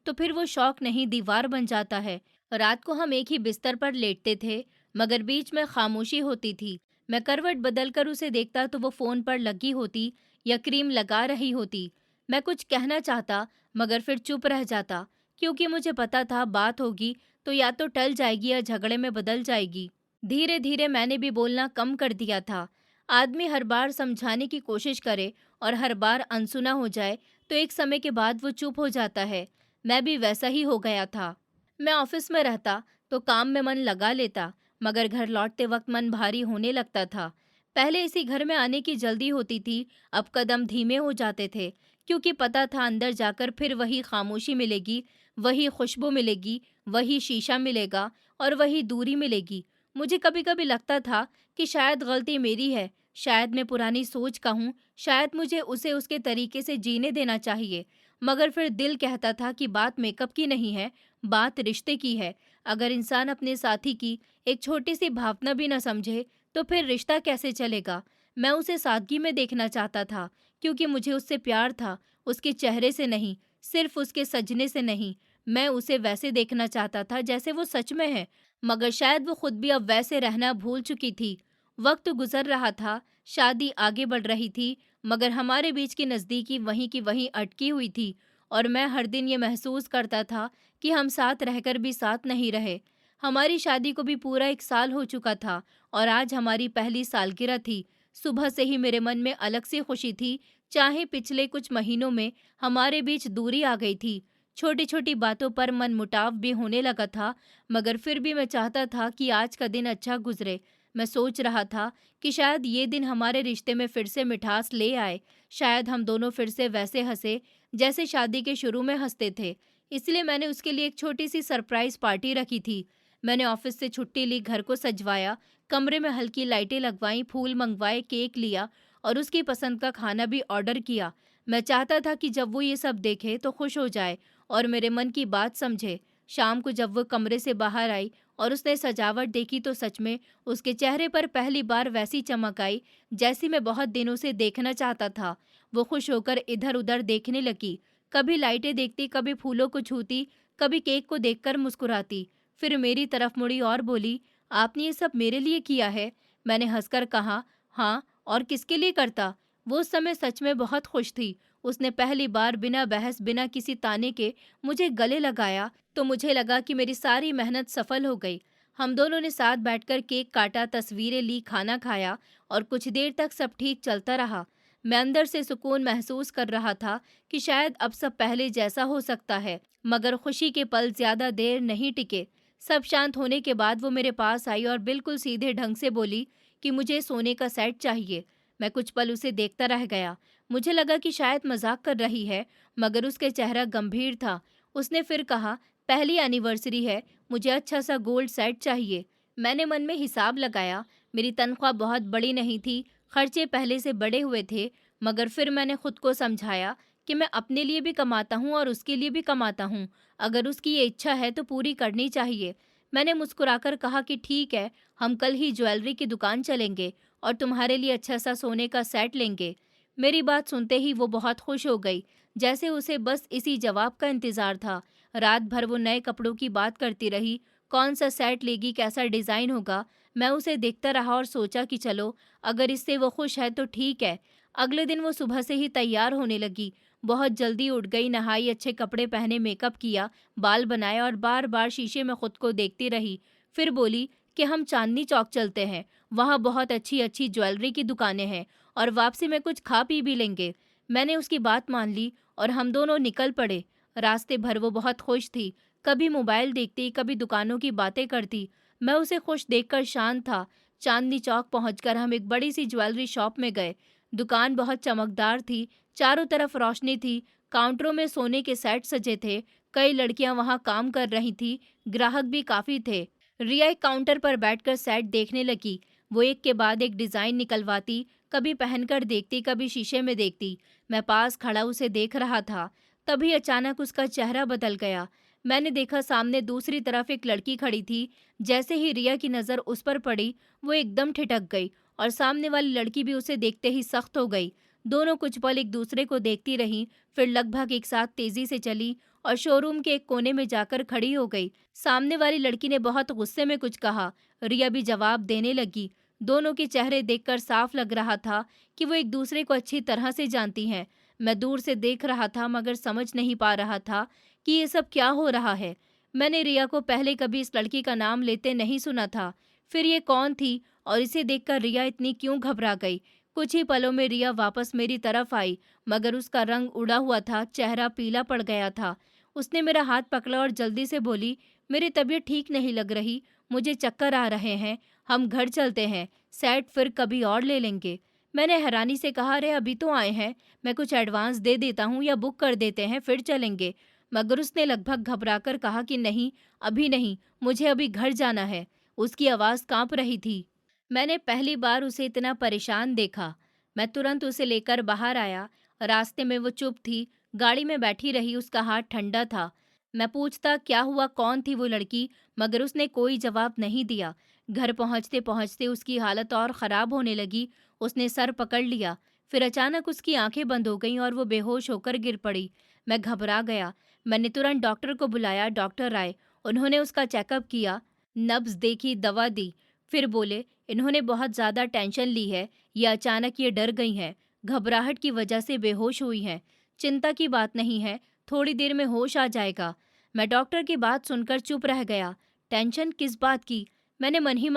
तो फिर वो शौक नहीं दीवार बन जाता है। रात को हम एक ही बिस्तर पर लेटते थे, मगर बीच में खामोशी होती थी। मैं करवट बदलकर उसे देखता तो वो फ़ोन पर लगी होती या क्रीम लगा रही होती। मैं कुछ कहना चाहता, मगर फिर चुप रह जाता, क्योंकि मुझे पता था बात होगी तो या तो टल जाएगी या झगड़े में बदल जाएगी। धीरे धीरे मैंने भी बोलना कम कर दिया था। आदमी हर बार समझाने की कोशिश करे और हर बार अनसुना हो जाए तो एक समय के बाद वो चुप हो जाता है। मैं भी वैसा ही हो गया था। मैं ऑफिस में रहता तो काम में मन लगा लेता, मगर घर लौटते वक्त मन भारी होने लगता था। पहले इसी घर में आने की जल्दी होती थी, अब कदम धीमे हो जाते थे, क्योंकि पता था अंदर जाकर फिर वही खामोशी मिलेगी, वही खुशबू मिलेगी, वही शीशा मिलेगा और वही दूरी मिलेगी। मुझे कभी कभी लगता था कि शायद गलती मेरी है, शायद मैं पुरानी सोच का हूँ, शायद मुझे उसे उसके तरीके से जीने देना चाहिए। मगर फिर दिल कहता था कि बात मेकअप की नहीं है, बात रिश्ते की है। अगर इंसान अपने साथी की एक छोटी सी भावना भी न समझे, तो फिर रिश्ता कैसे चलेगा। मैं उसे सादगी में देखना चाहता था, क्योंकि मुझे उससे प्यार था, उसके चेहरे से नहीं, सिर्फ उसके सजने से नहीं। मैं उसे वैसे देखना चाहता था जैसे वो सच में है, मगर शायद वो खुद भी अब वैसे रहना भूल चुकी थी। वक्त गुजर रहा था, शादी आगे बढ़ रही थी, मगर हमारे बीच की नज़दीकी वहीं की वहीं अटकी हुई थी और मैं हर दिन ये महसूस करता था कि हम साथ रहकर भी साथ नहीं रहे। हमारी शादी को भी पूरा 1 साल हो चुका था और आज हमारी पहली सालगिरह थी। सुबह से ही मेरे मन में अलग सी खुशी थी, चाहे पिछले कुछ महीनों में हमारे बीच दूरी आ गई थी। छोटी-छोटी बातों पर मनमुटाव भी होने लगा था, मगर फिर भी मैं चाहता था कि आज का दिन अच्छा गुजरे। मैं सोच रहा था कि शायद ये दिन हमारे रिश्ते में फिर से मिठास ले आए, शायद हम दोनों फिर से वैसे हंसे जैसे शादी के शुरू में हंसते थे। इसलिए मैंने उसके लिए एक छोटी सी सरप्राइज पार्टी रखी थी। मैंने ऑफिस से छुट्टी ली, घर को सजवाया, कमरे में हल्की लाइटें लगवाई, फूल मंगवाए, केक लिया और उसकी पसंद का खाना भी ऑर्डर किया। मैं चाहता था कि जब वो ये सब देखे तो खुश हो जाए और मेरे मन की बात समझे। शाम को जब वो कमरे से बाहर आई और उसने सजावट देखी तो सच में उसके चेहरे पर पहली बार वैसी चमक आई जैसी मैं बहुत दिनों से देखना चाहता था। वो खुश होकर इधर-उधर देखने लगी, कभी लाइटें देखती, कभी फूलों को छूती, कभी केक को देखकर मुस्कुराती। फिर मेरी तरफ मुड़ी और बोली, "आपने ये सब मेरे लिए किया है?" मैंने हंसकर कहा, "हाँ, और किसके लिए करता?" वो उस समय सच में बहुत खुश थी। उसने पहली बार बिना बहस, बिना किसी ताने के मुझे गले लगाया, तो मुझे लगा कि मेरी सारी मेहनत सफल हो गई। हम दोनों ने साथ बैठकर केक काटा, तस्वीरें ली, खाना खाया और कुछ देर तक सब ठीक चलता रहा। मैं अंदर से सुकून महसूस कर रहा था कि शायद अब सब पहले जैसा हो सकता है, मगर खुशी के पल ज्यादा देर नहीं टिके। सब शांत होने के बाद वो मेरे पास आई और बिल्कुल सीधे ढंग से बोली कि मुझे सोने का सेट चाहिए। मैं कुछ पल उसे देखता रह गया। मुझे लगा कि शायद मजाक कर रही है, मगर उसके चेहरा गंभीर था। उसने फिर कहा, "पहली एनिवर्सरी है, मुझे अच्छा सा गोल्ड सेट चाहिए।" मैंने मन में हिसाब लगाया। मेरी तनख्वाह बहुत बड़ी नहीं थी, खर्चे पहले से बढ़े हुए थे, मगर फिर मैंने खुद को समझाया कि मैं अपने लिए भी कमाता हूँ और उसके लिए भी कमाता हूँ। अगर उसकी ये इच्छा है तो पूरी करनी चाहिए। मैंने मुस्कुराकर कहा कि ठीक है, हम कल ही ज्वेलरी की दुकान चलेंगे और तुम्हारे लिए अच्छा सा सोने का सेट लेंगे। मेरी बात सुनते ही वो बहुत खुश हो गई, जैसे उसे बस इसी जवाब का इंतजार था। रात भर वो नए कपड़ों की बात करती रही, कौन सा सेट लेगी, कैसा डिज़ाइन होगा। मैं उसे देखता रहा और सोचा कि चलो, अगर इससे वो खुश है तो ठीक है। अगले दिन वो सुबह से ही तैयार होने लगी। बहुत जल्दी उठ गई, नहाई, अच्छे कपड़े पहने, मेकअप किया, बाल बनाए और बार बार शीशे में खुद को देखती रही। फिर बोली कि हम चांदनी चौक चलते हैं, वहाँ बहुत अच्छी अच्छी ज्वेलरी की दुकानें हैं और वापसी में कुछ खा पी भी लेंगे। मैंने उसकी बात मान ली और हम दोनों निकल पड़े। रास्ते भर वो बहुत खुश थी, कभी मोबाइल देखती, कभी दुकानों की बातें करती। मैं उसे खुश देखकर शांत था। चांदनी चौक पहुंचकर हम एक बड़ी सी ज्वेलरी शॉप में गए। दुकान बहुत चमकदार थी, चारों तरफ रोशनी थी, काउंटरों में सोने के सेट सजे थे। कई लड़कियां वहां काम कर रही थी, ग्राहक भी काफी थे। रिया एक काउंटर पर बैठकर सेट देखने लगी। वो एक के बाद एक डिजाइन निकलवाती, कभी पहनकर देखती, कभी शीशे में देखती। मैं पास खड़ा उसे देख रहा था। तभी अचानक उसका चेहरा बदल गया। मैंने देखा सामने दूसरी तरफ एक लड़की खड़ी थी। जैसे ही रिया की नज़र उस पर पड़ी, वो एकदम ठिठक गई और सामने वाली लड़की भी उसे देखते ही सख्त हो गई। दोनों कुछ पल एक दूसरे को देखती रहीं, फिर लगभग एक साथ तेजी से चली और शोरूम के एक कोने में जाकर खड़ी हो गई। सामने वाली लड़की ने बहुत गुस्से में कुछ कहा। रिया भी जवाब देने लगी। दोनों के चेहरे देखकर साफ लग रहा था कि वो एक दूसरे को अच्छी तरह से जानती हैं। मैं दूर से देख रहा था मगर समझ नहीं पा रहा था कि ये सब क्या हो रहा है। मैंने रिया को पहले कभी इस लड़की का नाम लेते नहीं सुना था। फिर ये कौन थी और इसे देखकर रिया इतनी क्यों घबरा गई? कुछ ही पलों में रिया वापस मेरी तरफ आई, मगर उसका रंग उड़ा हुआ था, चेहरा पीला पड़ गया था। उसने मेरा हाथ पकड़ा और जल्दी से बोली, मेरी तबीयत ठीक नहीं लग रही, मुझे चक्कर आ रहे हैं, हम घर चलते हैं, सेट फिर कभी और ले लेंगे। मैंने हैरानी से कहा, अरे अभी तो आए हैं, मैं कुछ एडवांस दे देता हूँ या बुक कर देते हैं फिर चलेंगे। मगर उसने लगभग घबराकर कहा कि नहीं, अभी नहीं, मुझे अभी घर जाना है। उसकी आवाज़ कांप रही थी। मैंने पहली बार उसे इतना परेशान देखा। मैं तुरंत उसे लेकर बाहर आया। रास्ते में वो चुप थी, गाड़ी में बैठी रही, उसका हाथ ठंडा था। मैं पूछता क्या हुआ, कौन थी वो लड़की, मगर उसने कोई जवाब नहीं दिया। घर पहुंचते पहुंचते उसकी हालत और ख़राब होने लगी। उसने सर पकड़ लिया। फिर अचानक उसकी आंखें बंद हो गईं और वो बेहोश होकर गिर पड़ी। मैं घबरा गया। मैंने तुरंत डॉक्टर को बुलाया। डॉक्टर आए। उन्होंने उसका चेकअप किया, नब्ज देखी, दवा दी। फिर बोले, इन्होंने बहुत ज़्यादा टेंशन ली है, ये अचानक ये डर गई हैं, घबराहट की वजह से बेहोश हुई हैं। चिंता की बात नहीं है, थोड़ी देर में होश आ जाएगा। मैं डॉक्टर की बात सुनकर चुप रह गया। टेंशन किस बात की? मैंने मन ही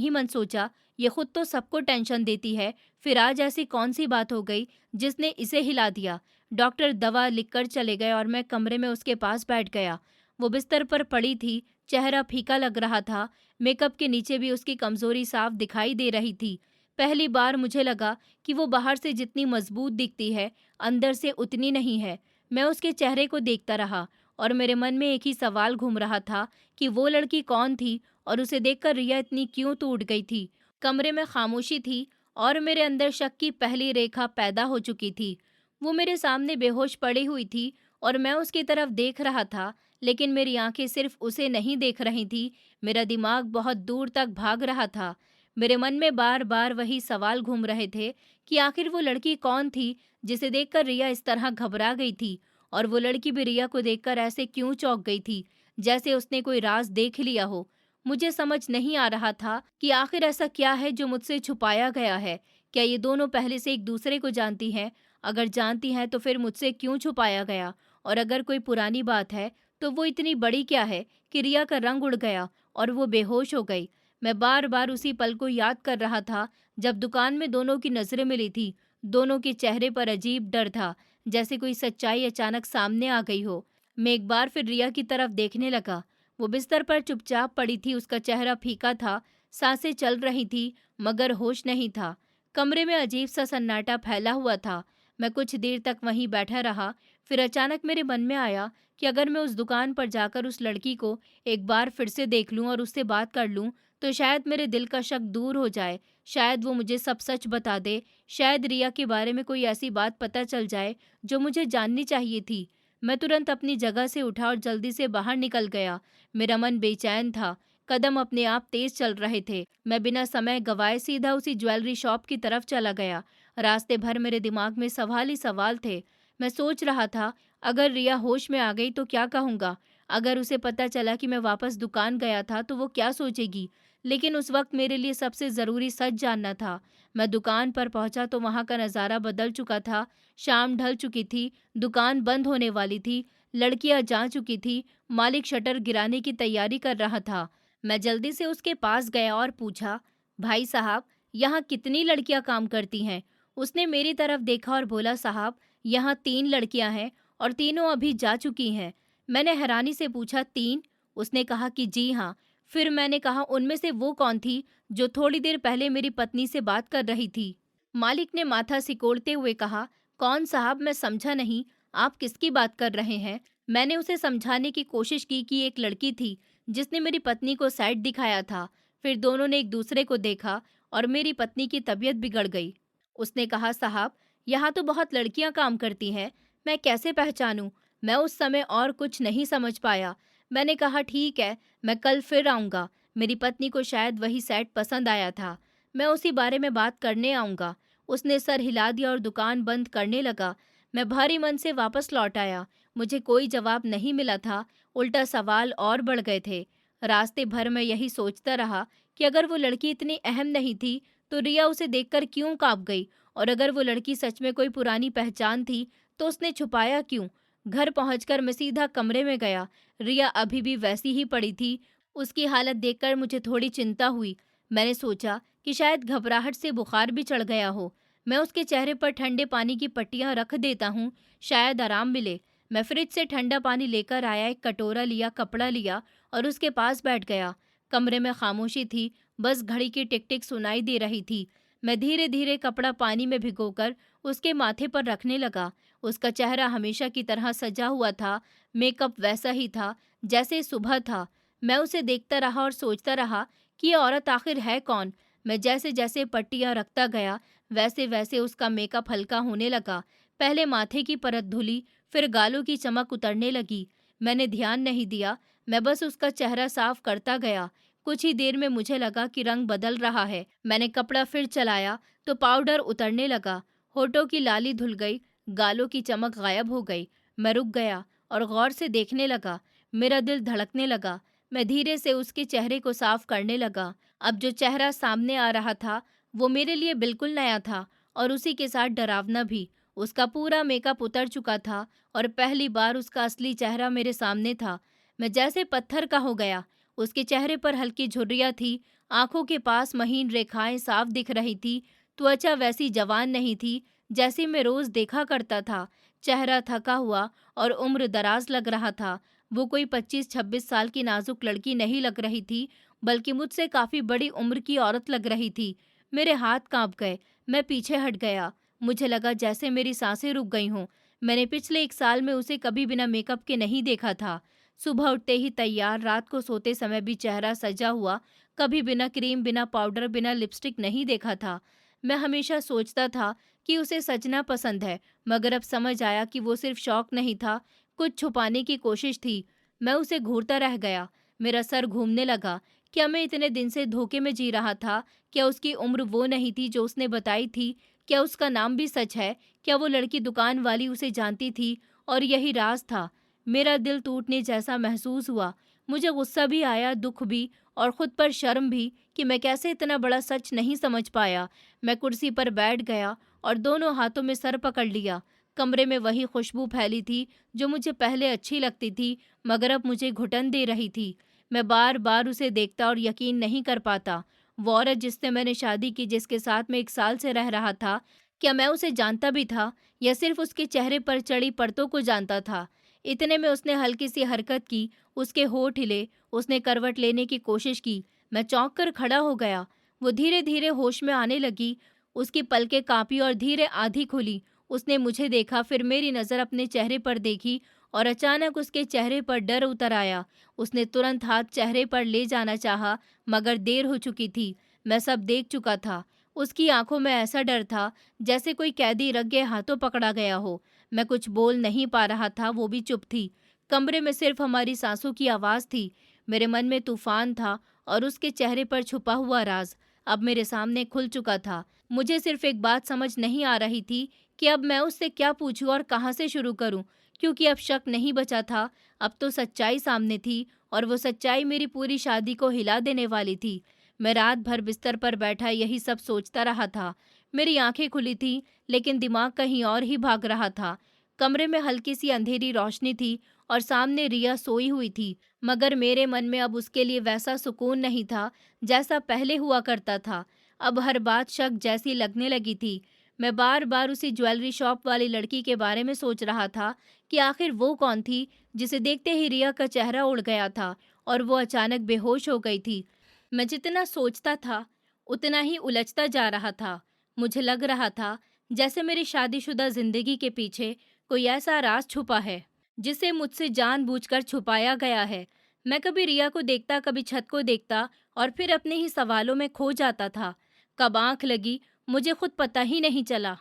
मन सोचा, ये खुद तो सबको टेंशन देती है, फिर आज ऐसी कौन सी बात हो गई जिसने इसे हिला दिया। डॉक्टर दवा लिखकर चले गए और मैं कमरे में उसके पास बैठ गया। वो बिस्तर पर पड़ी थी, चेहरा फीका लग रहा था। मेकअप के नीचे भी उसकी कमजोरी साफ दिखाई दे रही थी। पहली बार मुझे लगा कि वो बाहर से जितनी मजबूत दिखती है, अंदर से उतनी नहीं है। मैं उसके चेहरे को देखता रहा और मेरे मन में एक ही सवाल घूम रहा था कि वो लड़की कौन थी और उसे देखकर रिया इतनी क्यों टूट गई थी। कमरे में खामोशी थी और मेरे अंदर शक की पहली रेखा पैदा हो चुकी थी। वो मेरे सामने बेहोश पड़ी हुई थी और मैं उसकी तरफ देख रहा था, लेकिन मेरी आंखें सिर्फ उसे नहीं देख रही थी, मेरा दिमाग बहुत दूर तक भाग रहा था। मेरे मन में बार बार वही सवाल घूम रहे थे कि आखिर वो लड़की कौन थी जिसे देखकर रिया इस तरह घबरा गई थी, और वो लड़की भी रिया को देखकर ऐसे क्यों चौंक गई थी, जैसे उसने कोई राज देख लिया हो। मुझे समझ नहीं आ रहा था कि आखिर ऐसा क्या है जो मुझसे छुपाया गया है। क्या ये दोनों पहले से एक दूसरे को जानती हैं? अगर जानती हैं तो फिर मुझसे क्यों छुपाया गया? और अगर कोई पुरानी बात है तो वो इतनी बड़ी क्या है कि रिया का रंग उड़ गया और वो बेहोश हो गई। मैं बार बार उसी पल को याद कर रहा था जब दुकान में दोनों की नजरें मिली थी। दोनों के चेहरे पर अजीब डर था, जैसे कोई सच्चाई अचानक सामने आ गई हो। मैं एक बार फिर रिया की तरफ देखने लगा। वो बिस्तर पर चुपचाप पड़ी थी, उसका चेहरा फीका था, सांसें चल रही थी मगर होश नहीं था। कमरे में अजीब सा सन्नाटा फैला हुआ था। मैं कुछ देर तक वहीं बैठा रहा। फिर अचानक मेरे मन में आया कि अगर मैं उस दुकान पर जाकर उस लड़की को एक बार फिर से देख लूं और उससे बात कर लूं, तो शायद मेरे दिल का शक दूर हो जाए। शायद वो मुझे सब सच बता दे। शायद रिया के बारे में कोई ऐसी बात पता चल जाए जो मुझे जाननी चाहिए थी। मैं तुरंत अपनी जगह से उठा और जल्दी से बाहर निकल गया। मेरा मन बेचैन था, कदम अपने आप तेज चल रहे थे। मैं बिना समय गवाए सीधा उसी ज्वेलरी शॉप की तरफ चला गया। रास्ते भर मेरे दिमाग में सवाल ही सवाल थे। मैं सोच रहा था, अगर रिया होश में आ गई तो क्या कहूँगा? अगर उसे पता चला कि मैं वापस दुकान गया था तो वो क्या सोचेगी? लेकिन उस वक्त मेरे लिए सबसे ज़रूरी सच जानना था। मैं दुकान पर पहुंचा तो वहां का नज़ारा बदल चुका था। शाम ढल चुकी थी, दुकान बंद होने वाली थी, लड़कियां जा चुकी थी, मालिक शटर गिराने की तैयारी कर रहा था। मैं जल्दी से उसके पास गया और पूछा, भाई साहब, यहाँ कितनी लड़कियां काम करती हैं? उसने मेरी तरफ देखा और बोला, साहब, यहाँ 3 लड़कियां हैं और तीनों अभी जा चुकी हैं। मैंने हैरानी से पूछा, 3? उसने कहा कि जी हाँ। फिर मैंने कहा, उनमें से वो कौन थी जो थोड़ी देर पहले मेरी पत्नी से बात कर रही थी? मालिक ने माथा सिकोड़ते हुए कहा, कौन साहब, मैं समझा नहीं, आप किसकी बात कर रहे हैं? मैंने उसे समझाने की कोशिश की कि एक लड़की थी जिसने मेरी पत्नी को साइड दिखाया था। फिर दोनों ने एक दूसरे को देखा और मेरी पत्नी की तबीयत बिगड़ गई। उसने कहा, साहब, यहाँ तो बहुत लड़कियां काम करती हैं, मैं कैसे पहचानूं? मैं उस समय और कुछ नहीं समझ पाया। मैंने कहा, ठीक है, मैं कल फिर आऊँगा। मेरी पत्नी को शायद वही सेट पसंद आया था। मैं उसी बारे में बात करने आऊँगा। उसने सर हिला दिया और दुकान बंद करने लगा। मैं भारी मन से वापस लौट आया। मुझे कोई जवाब नहीं मिला था, उल्टा सवाल और बढ़ गए थे। रास्ते भर मैं यही सोचता रहा कि अगर वो लड़की इतनी अहम नहीं थी, तो रिया उसे देखकर क्यों काँप गई? और अगर वो लड़की सच में कोई पुरानी पहचान थी, तो उसने छुपाया क्यों? घर पहुंचकर मैं सीधा कमरे में गया। रिया अभी भी वैसी ही पड़ी थी। उसकी हालत देखकर मुझे थोड़ी चिंता हुई। मैंने सोचा कि शायद घबराहट से बुखार भी चढ़ गया हो। मैं उसके चेहरे पर ठंडे पानी की पट्टियां रख देता हूँ, शायद आराम मिले। मैं फ्रिज से ठंडा पानी लेकर आया, एक कटोरा लिया, कपड़ा लिया और उसके पास बैठ गया। कमरे में खामोशी थी, बस घड़ी की टिक टिक सुनाई दे रही थी। मैं धीरे धीरे कपड़ा पानी में भिगोकर उसके माथे पर रखने लगा। उसका चेहरा हमेशा की तरह सजा हुआ था, मेकअप वैसा ही था जैसे सुबह था। मैं उसे देखता रहा और सोचता रहा कि ये औरत आखिर है कौन। मैं जैसे जैसे पट्टियां रखता गया, वैसे वैसे उसका मेकअप हल्का होने लगा। पहले माथे की परत धुली, फिर गालों की चमक उतरने लगी। मैंने ध्यान नहीं दिया, मैं बस उसका चेहरा साफ करता गया। कुछ ही देर में मुझे लगा कि रंग बदल रहा है। मैंने कपड़ा फिर चलाया तो पाउडर उतरने लगा, होठों की लाली धुल गई, गालों की चमक गायब हो गई। मैं रुक गया और गौर से देखने लगा। मेरा दिल धड़कने लगा। मैं धीरे से उसके चेहरे को साफ करने लगा। अब जो चेहरा सामने आ रहा था, वो मेरे लिए बिल्कुल नया था और उसी के साथ डरावना भी। उसका पूरा मेकअप उतर चुका था और पहली बार उसका असली चेहरा मेरे सामने था। मैं जैसे पत्थर का हो गया। उसके चेहरे पर हल्की झुर्रियाँ थी, आंखों के पास महीन रेखाएं साफ दिख रही थी। त्वचा वैसी जवान नहीं थी जैसी मैं रोज देखा करता था। चेहरा थका हुआ और उम्र दराज लग रहा था। वो कोई 25-26 साल की नाजुक लड़की नहीं लग रही थी, बल्कि मुझसे काफी बड़ी उम्र की औरत लग रही थी। मेरे हाथ कांप गए। मैं पीछे हट गया। मुझे लगा जैसे मेरी सांसें रुक गई हों। मैंने पिछले 1 साल में उसे कभी बिना मेकअप के नहीं देखा था। सुबह उठते ही तैयार, रात को सोते समय भी चेहरा सजा हुआ, कभी बिना क्रीम, बिना पाउडर, बिना लिपस्टिक नहीं देखा था। मैं हमेशा सोचता था कि उसे सजना पसंद है, मगर अब समझ आया कि वो सिर्फ शौक नहीं था, कुछ छुपाने की कोशिश थी। मैं उसे घूरता रह गया। मेरा सर घूमने लगा। क्या मैं इतने दिन से धोखे में जी रहा था? क्या उसकी उम्र वो नहीं थी जो उसने बताई थी? क्या उसका नाम भी सच है? क्या वो लड़की दुकान वाली उसे जानती थी और यही राज था? मेरा दिल टूटने जैसा महसूस हुआ। मुझे गुस्सा भी आया, दुख भी और खुद पर शर्म भी कि मैं कैसे इतना बड़ा सच नहीं समझ पाया। मैं कुर्सी पर बैठ गया और दोनों हाथों में सर पकड़ लिया। कमरे में वही खुशबू फैली थी जो मुझे पहले अच्छी लगती थी, मगर अब मुझे घुटन दे रही थी। मैं बार बार उसे देखता और यकीन नहीं कर पाता। वो औरत जिससे मैंने शादी की, जिसके साथ मैं 1 साल से रह रहा था, क्या मैं उसे जानता भी था या सिर्फ उसके चेहरे पर चढ़ी परतों को जानता था? इतने में उसने हल्की सी हरकत की, उसके होठ हिले, उसने करवट लेने की कोशिश की। मैं चौंक कर खड़ा हो गया। वो धीरे धीरे होश में आने लगी। उसकी पलकें कांपी और धीरे आधी खुली। उसने मुझे देखा, फिर मेरी नज़र अपने चेहरे पर देखी और अचानक उसके चेहरे पर डर उतर आया। उसने तुरंत हाथ चेहरे पर ले जाना चाहा, मगर देर हो चुकी थी। मैं सब देख चुका था। उसकी आंखों में ऐसा डर था जैसे कोई कैदी रख गए हाथों पकड़ा गया हो। मैं कुछ बोल नहीं पा रहा था, वो भी चुप थी। कमरे में सिर्फ हमारी सांसों की आवाज़ थी। मेरे मन में तूफान था और उसके चेहरे पर छुपा हुआ राज अब मेरे सामने खुल चुका था। मुझे सिर्फ एक बात समझ नहीं आ रही थी कि अब मैं उससे क्या पूछूं और कहाँ से शुरू करूं, क्योंकि अब शक नहीं बचा था। अब तो सच्चाई सामने थी और वो सच्चाई मेरी पूरी शादी को हिला देने वाली थी। मैं रात भर बिस्तर पर बैठा यही सब सोचता रहा था। मेरी आंखें खुली थी, लेकिन दिमाग कहीं और ही भाग रहा था। कमरे में हल्की सी अंधेरी रोशनी थी और सामने रिया सोई हुई थी, मगर मेरे मन में अब उसके लिए वैसा सुकून नहीं था जैसा पहले हुआ करता था। अब हर बात शक जैसी लगने लगी थी। मैं बार बार उसी ज्वेलरी शॉप वाली लड़की के बारे में सोच रहा था कि आखिर वो कौन थी जिसे देखते ही रिया का चेहरा उड़ गया था और वो अचानक बेहोश हो गई थी। मैं जितना सोचता था उतना ही उलझता जा रहा था। मुझे लग रहा था जैसे मेरी शादीशुदा जिंदगी के पीछे कोई ऐसा राज छुपा है जिसे मुझसे जानबूझकर छुपाया गया है। मैं कभी रिया को देखता, कभी छत को देखता और फिर अपने ही सवालों में खो जाता था। कब आंख लगी, मुझे खुद पता ही नहीं चला।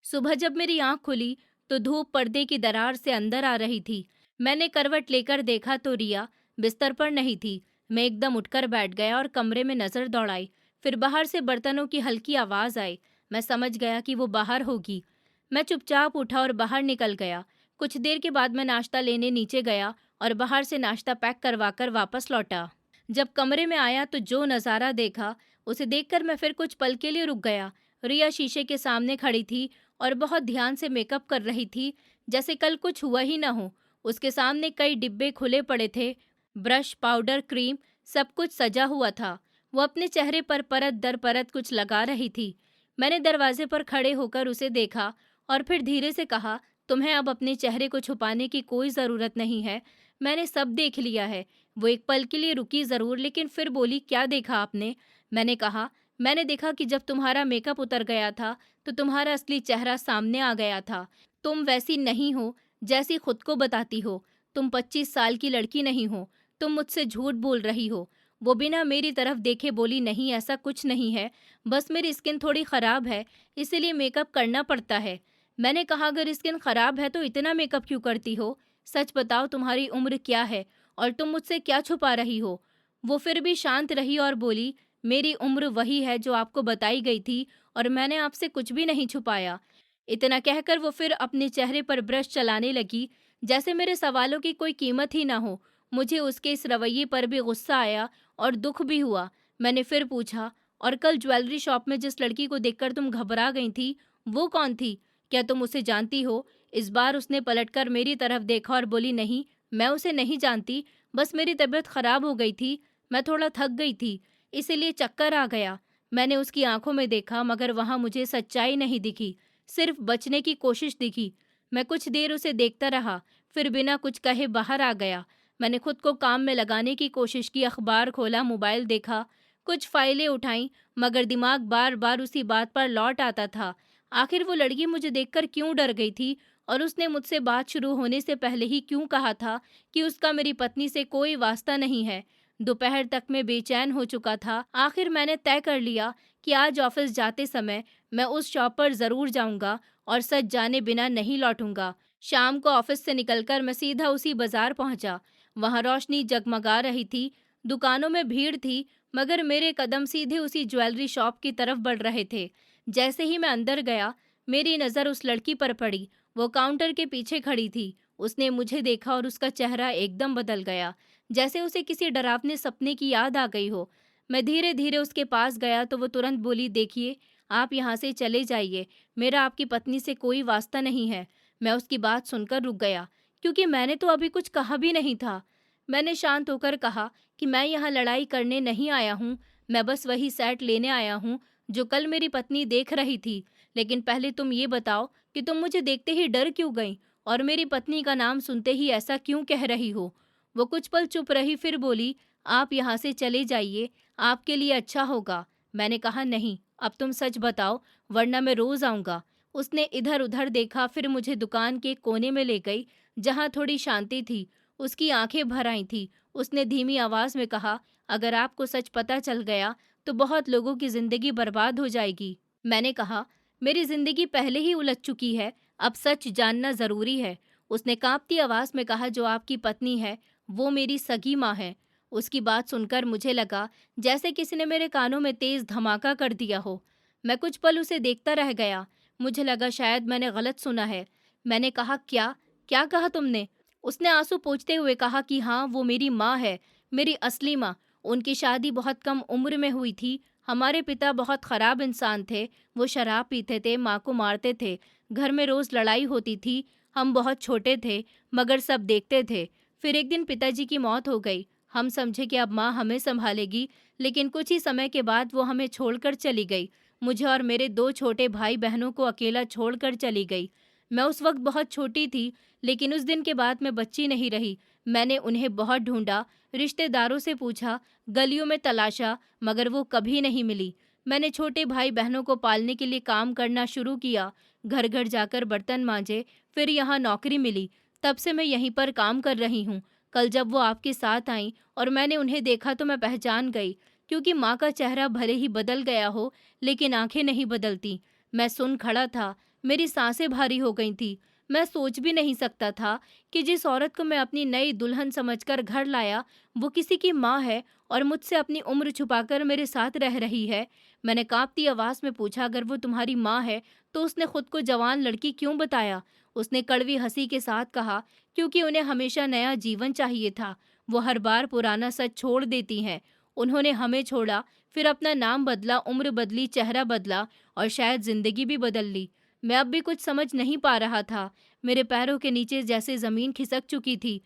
सुबह जब मेरी आंख खुली तो धूप पर्दे की दरार से अंदर आ रही थी। मैंने करवट लेकर देखा तो रिया बिस्तर पर नहीं थी। मैं एकदम उठकर बैठ गया और कमरे में नजर दौड़ाई। फिर बाहर से बर्तनों की हल्की आवाज आई। मैं समझ गया कि वो बाहर होगी। मैं चुपचाप उठा और बाहर निकल गया। कुछ देर के बाद मैं नाश्ता लेने नीचे गया और बाहर से नाश्ता पैक करवाकर वापस लौटा। जब कमरे में आया तो जो नज़ारा देखा, उसे देखकर मैं फिर कुछ पल के लिए रुक गया। रिया शीशे के सामने खड़ी थी और बहुत ध्यान से मेकअप कर रही थी, जैसे कल कुछ हुआ ही ना हो। उसके सामने कई डिब्बे खुले पड़े थे, ब्रश, पाउडर, क्रीम, सब कुछ सजा हुआ था। वो अपने चेहरे पर परत दर परत कुछ लगा रही थी। मैंने दरवाजे पर खड़े होकर उसे देखा और फिर धीरे से कहा, तुम्हें अब अपने चेहरे को छुपाने की कोई ज़रूरत नहीं है। मैंने सब देख लिया है। वो एक पल के लिए रुकी ज़रूर, लेकिन फिर बोली, क्या देखा आपने? मैंने कहा, मैंने देखा कि जब तुम्हारा मेकअप उतर गया था तो तुम्हारा असली चेहरा सामने आ गया था। तुम वैसी नहीं हो जैसी खुद को बताती हो। तुम 25 साल की लड़की नहीं हो। तुम मुझसे झूठ बोल रही हो। वो बिना मेरी तरफ देखे बोली, नहीं ऐसा कुछ नहीं है, बस मेरी स्किन थोड़ी ख़राब है, इसीलिए मेकअप करना पड़ता है। मैंने कहा, अगर स्किन ख़राब है तो इतना मेकअप क्यों करती हो? सच बताओ, तुम्हारी उम्र क्या है और तुम मुझसे क्या छुपा रही हो? वो फिर भी शांत रही और बोली, मेरी उम्र वही है जो आपको बताई गई थी और मैंने आपसे कुछ भी नहीं छुपाया। इतना कहकर वो फिर अपने चेहरे पर ब्रश चलाने लगी, जैसे मेरे सवालों की कोई कीमत ही ना हो। मुझे उसके इस रवैये पर भी गुस्सा आया और दुख भी हुआ। मैंने फिर पूछा, और कल ज्वेलरी शॉप में जिस लड़की को देखकर तुम घबरा गई थी, वो कौन थी? क्या तुम उसे जानती हो? इस बार उसने पलटकर मेरी तरफ देखा और बोली, नहीं, मैं उसे नहीं जानती, बस मेरी तबीयत खराब हो गई थी, मैं थोड़ा थक गई थी, इसीलिए चक्कर आ गया। मैंने उसकी आंखों में देखा, मगर वहां मुझे सच्चाई नहीं दिखी, सिर्फ बचने की कोशिश दिखी। मैं कुछ देर उसे देखता रहा, फिर बिना कुछ कहे बाहर आ गया। मैंने खुद को काम में लगाने की कोशिश की, अखबार खोला, मोबाइल देखा, कुछ फाइलें उठाईं, मगर दिमाग बार बार उसी बात पर लौट आता था। आखिर वो लड़की मुझे देखकर क्यों डर गई थी और उसने मुझसे बात शुरू होने से पहले ही क्यों कहा था कि उसका मेरी पत्नी से कोई वास्ता नहीं है? दोपहर तक मैं बेचैन हो चुका था। आखिर मैंने तय कर लिया कि आज ऑफिस जाते समय मैं उस शॉप पर ज़रूर जाऊंगा और सच जाने बिना नहीं लौटूंगा। शाम को ऑफिस से निकलकर मैं सीधा उसी बाजार पहुंचा। वहां रोशनी जगमगा रही थी, दुकानों में भीड़ थी, मगर मेरे कदम सीधे उसी ज्वेलरी शॉप की तरफ बढ़ रहे थे। जैसे ही मैं अंदर गया, मेरी नज़र उस लड़की पर पड़ी। वो काउंटर के पीछे खड़ी थी। उसने मुझे देखा और उसका चेहरा एकदम बदल गया, जैसे उसे किसी डरावने सपने की याद आ गई हो। मैं धीरे धीरे उसके पास गया तो वो तुरंत बोली, देखिए, आप यहाँ से चले जाइए, मेरा आपकी पत्नी से कोई वास्ता नहीं है। मैं उसकी बात सुनकर रुक गया, क्योंकि मैंने तो अभी कुछ कहा भी नहीं था। मैंने शांत होकर कहा कि मैं यहाँ लड़ाई करने नहीं आया हूँ, मैं बस वही सेट लेने आया हूँ जो कल मेरी पत्नी देख रही थी। लेकिन पहले तुम ये बताओ कि तुम मुझे देखते ही डर क्यों गई और मेरी पत्नी का नाम सुनते ही ऐसा क्यों कह रही हो? वो कुछ पल चुप रही, फिर बोली, आप यहाँ से चले जाइए, आपके लिए अच्छा होगा। मैंने कहा, नहीं, अब तुम सच बताओ, वरना मैं रोज आऊँगा। उसने इधर उधर देखा, फिर मुझे दुकान के कोने में ले गई, जहाँ थोड़ी शांति थी। उसकी आंखें भर आई थी। उसने धीमी आवाज में कहा, अगर आपको सच पता चल गया तो बहुत लोगों की जिंदगी बर्बाद हो जाएगी। मैंने कहा, मेरी जिंदगी पहले ही उलझ चुकी है, अब सच जानना जरूरी है। उसने कांपती आवाज में कहा, जो आपकी पत्नी है वो मेरी सगी माँ है। उसकी बात सुनकर मुझे लगा जैसे किसी ने मेरे कानों में तेज धमाका कर दिया हो। मैं कुछ पल उसे देखता रह गया। मुझे लगा शायद मैंने गलत सुना है। मैंने कहा, क्या क्या कहा तुमने? उसने आंसू पोंछते हुए कहा कि हाँ, वो मेरी माँ है, मेरी असली माँ। उनकी शादी बहुत कम उम्र में हुई थी। हमारे पिता बहुत खराब इंसान थे। वो शराब पीते थे, माँ को मारते थे, घर में रोज लड़ाई होती थी। हम बहुत छोटे थे, मगर सब देखते थे। फिर एक दिन पिताजी की मौत हो गई। हम समझे कि अब माँ हमें संभालेगी, लेकिन कुछ ही समय के बाद वो हमें छोड़कर चली गई। मुझे और मेरे दो छोटे भाई बहनों को अकेला छोड़कर चली गई। मैं उस वक्त बहुत छोटी थी, लेकिन उस दिन के बाद मैं बच्ची नहीं रही। मैंने उन्हें बहुत ढूंढा, रिश्तेदारों से पूछा, गलियों में तलाशा, मगर वो कभी नहीं मिली। मैंने छोटे भाई बहनों को पालने के लिए काम करना शुरू किया, घर घर जाकर बर्तन मांजे, फिर यहाँ नौकरी मिली। तब से मैं यहीं पर काम कर रही हूँ। कल जब वो आपके साथ आईं और मैंने उन्हें देखा तो मैं पहचान गई, क्योंकि माँ का चेहरा भले ही बदल गया हो, लेकिन आंखें नहीं बदलती। मैं सुन खड़ा था, मेरी सांसें भारी हो गई थी। मैं सोच भी नहीं सकता था कि जिस औरत को मैं अपनी नई दुल्हन समझकर घर लाया, वो किसी की माँ है और मुझसे अपनी उम्र छुपाकर मेरे साथ रह रही है। मैंने कांपती आवाज़ में पूछा, अगर वो तुम्हारी माँ है तो उसने खुद को जवान लड़की क्यों बताया? उसने कड़वी हंसी के साथ कहा, क्योंकि उन्हें हमेशा नया जीवन चाहिए था। वो हर बार पुराना सच छोड़ देती हैं। उन्होंने हमें छोड़ा, फिर अपना नाम बदला, उम्र बदली, चेहरा बदला और शायद जिंदगी भी बदल ली। मैं अब भी कुछ समझ नहीं पा रहा था। मेरे पैरों के नीचे जैसे जमीन खिसक चुकी थी।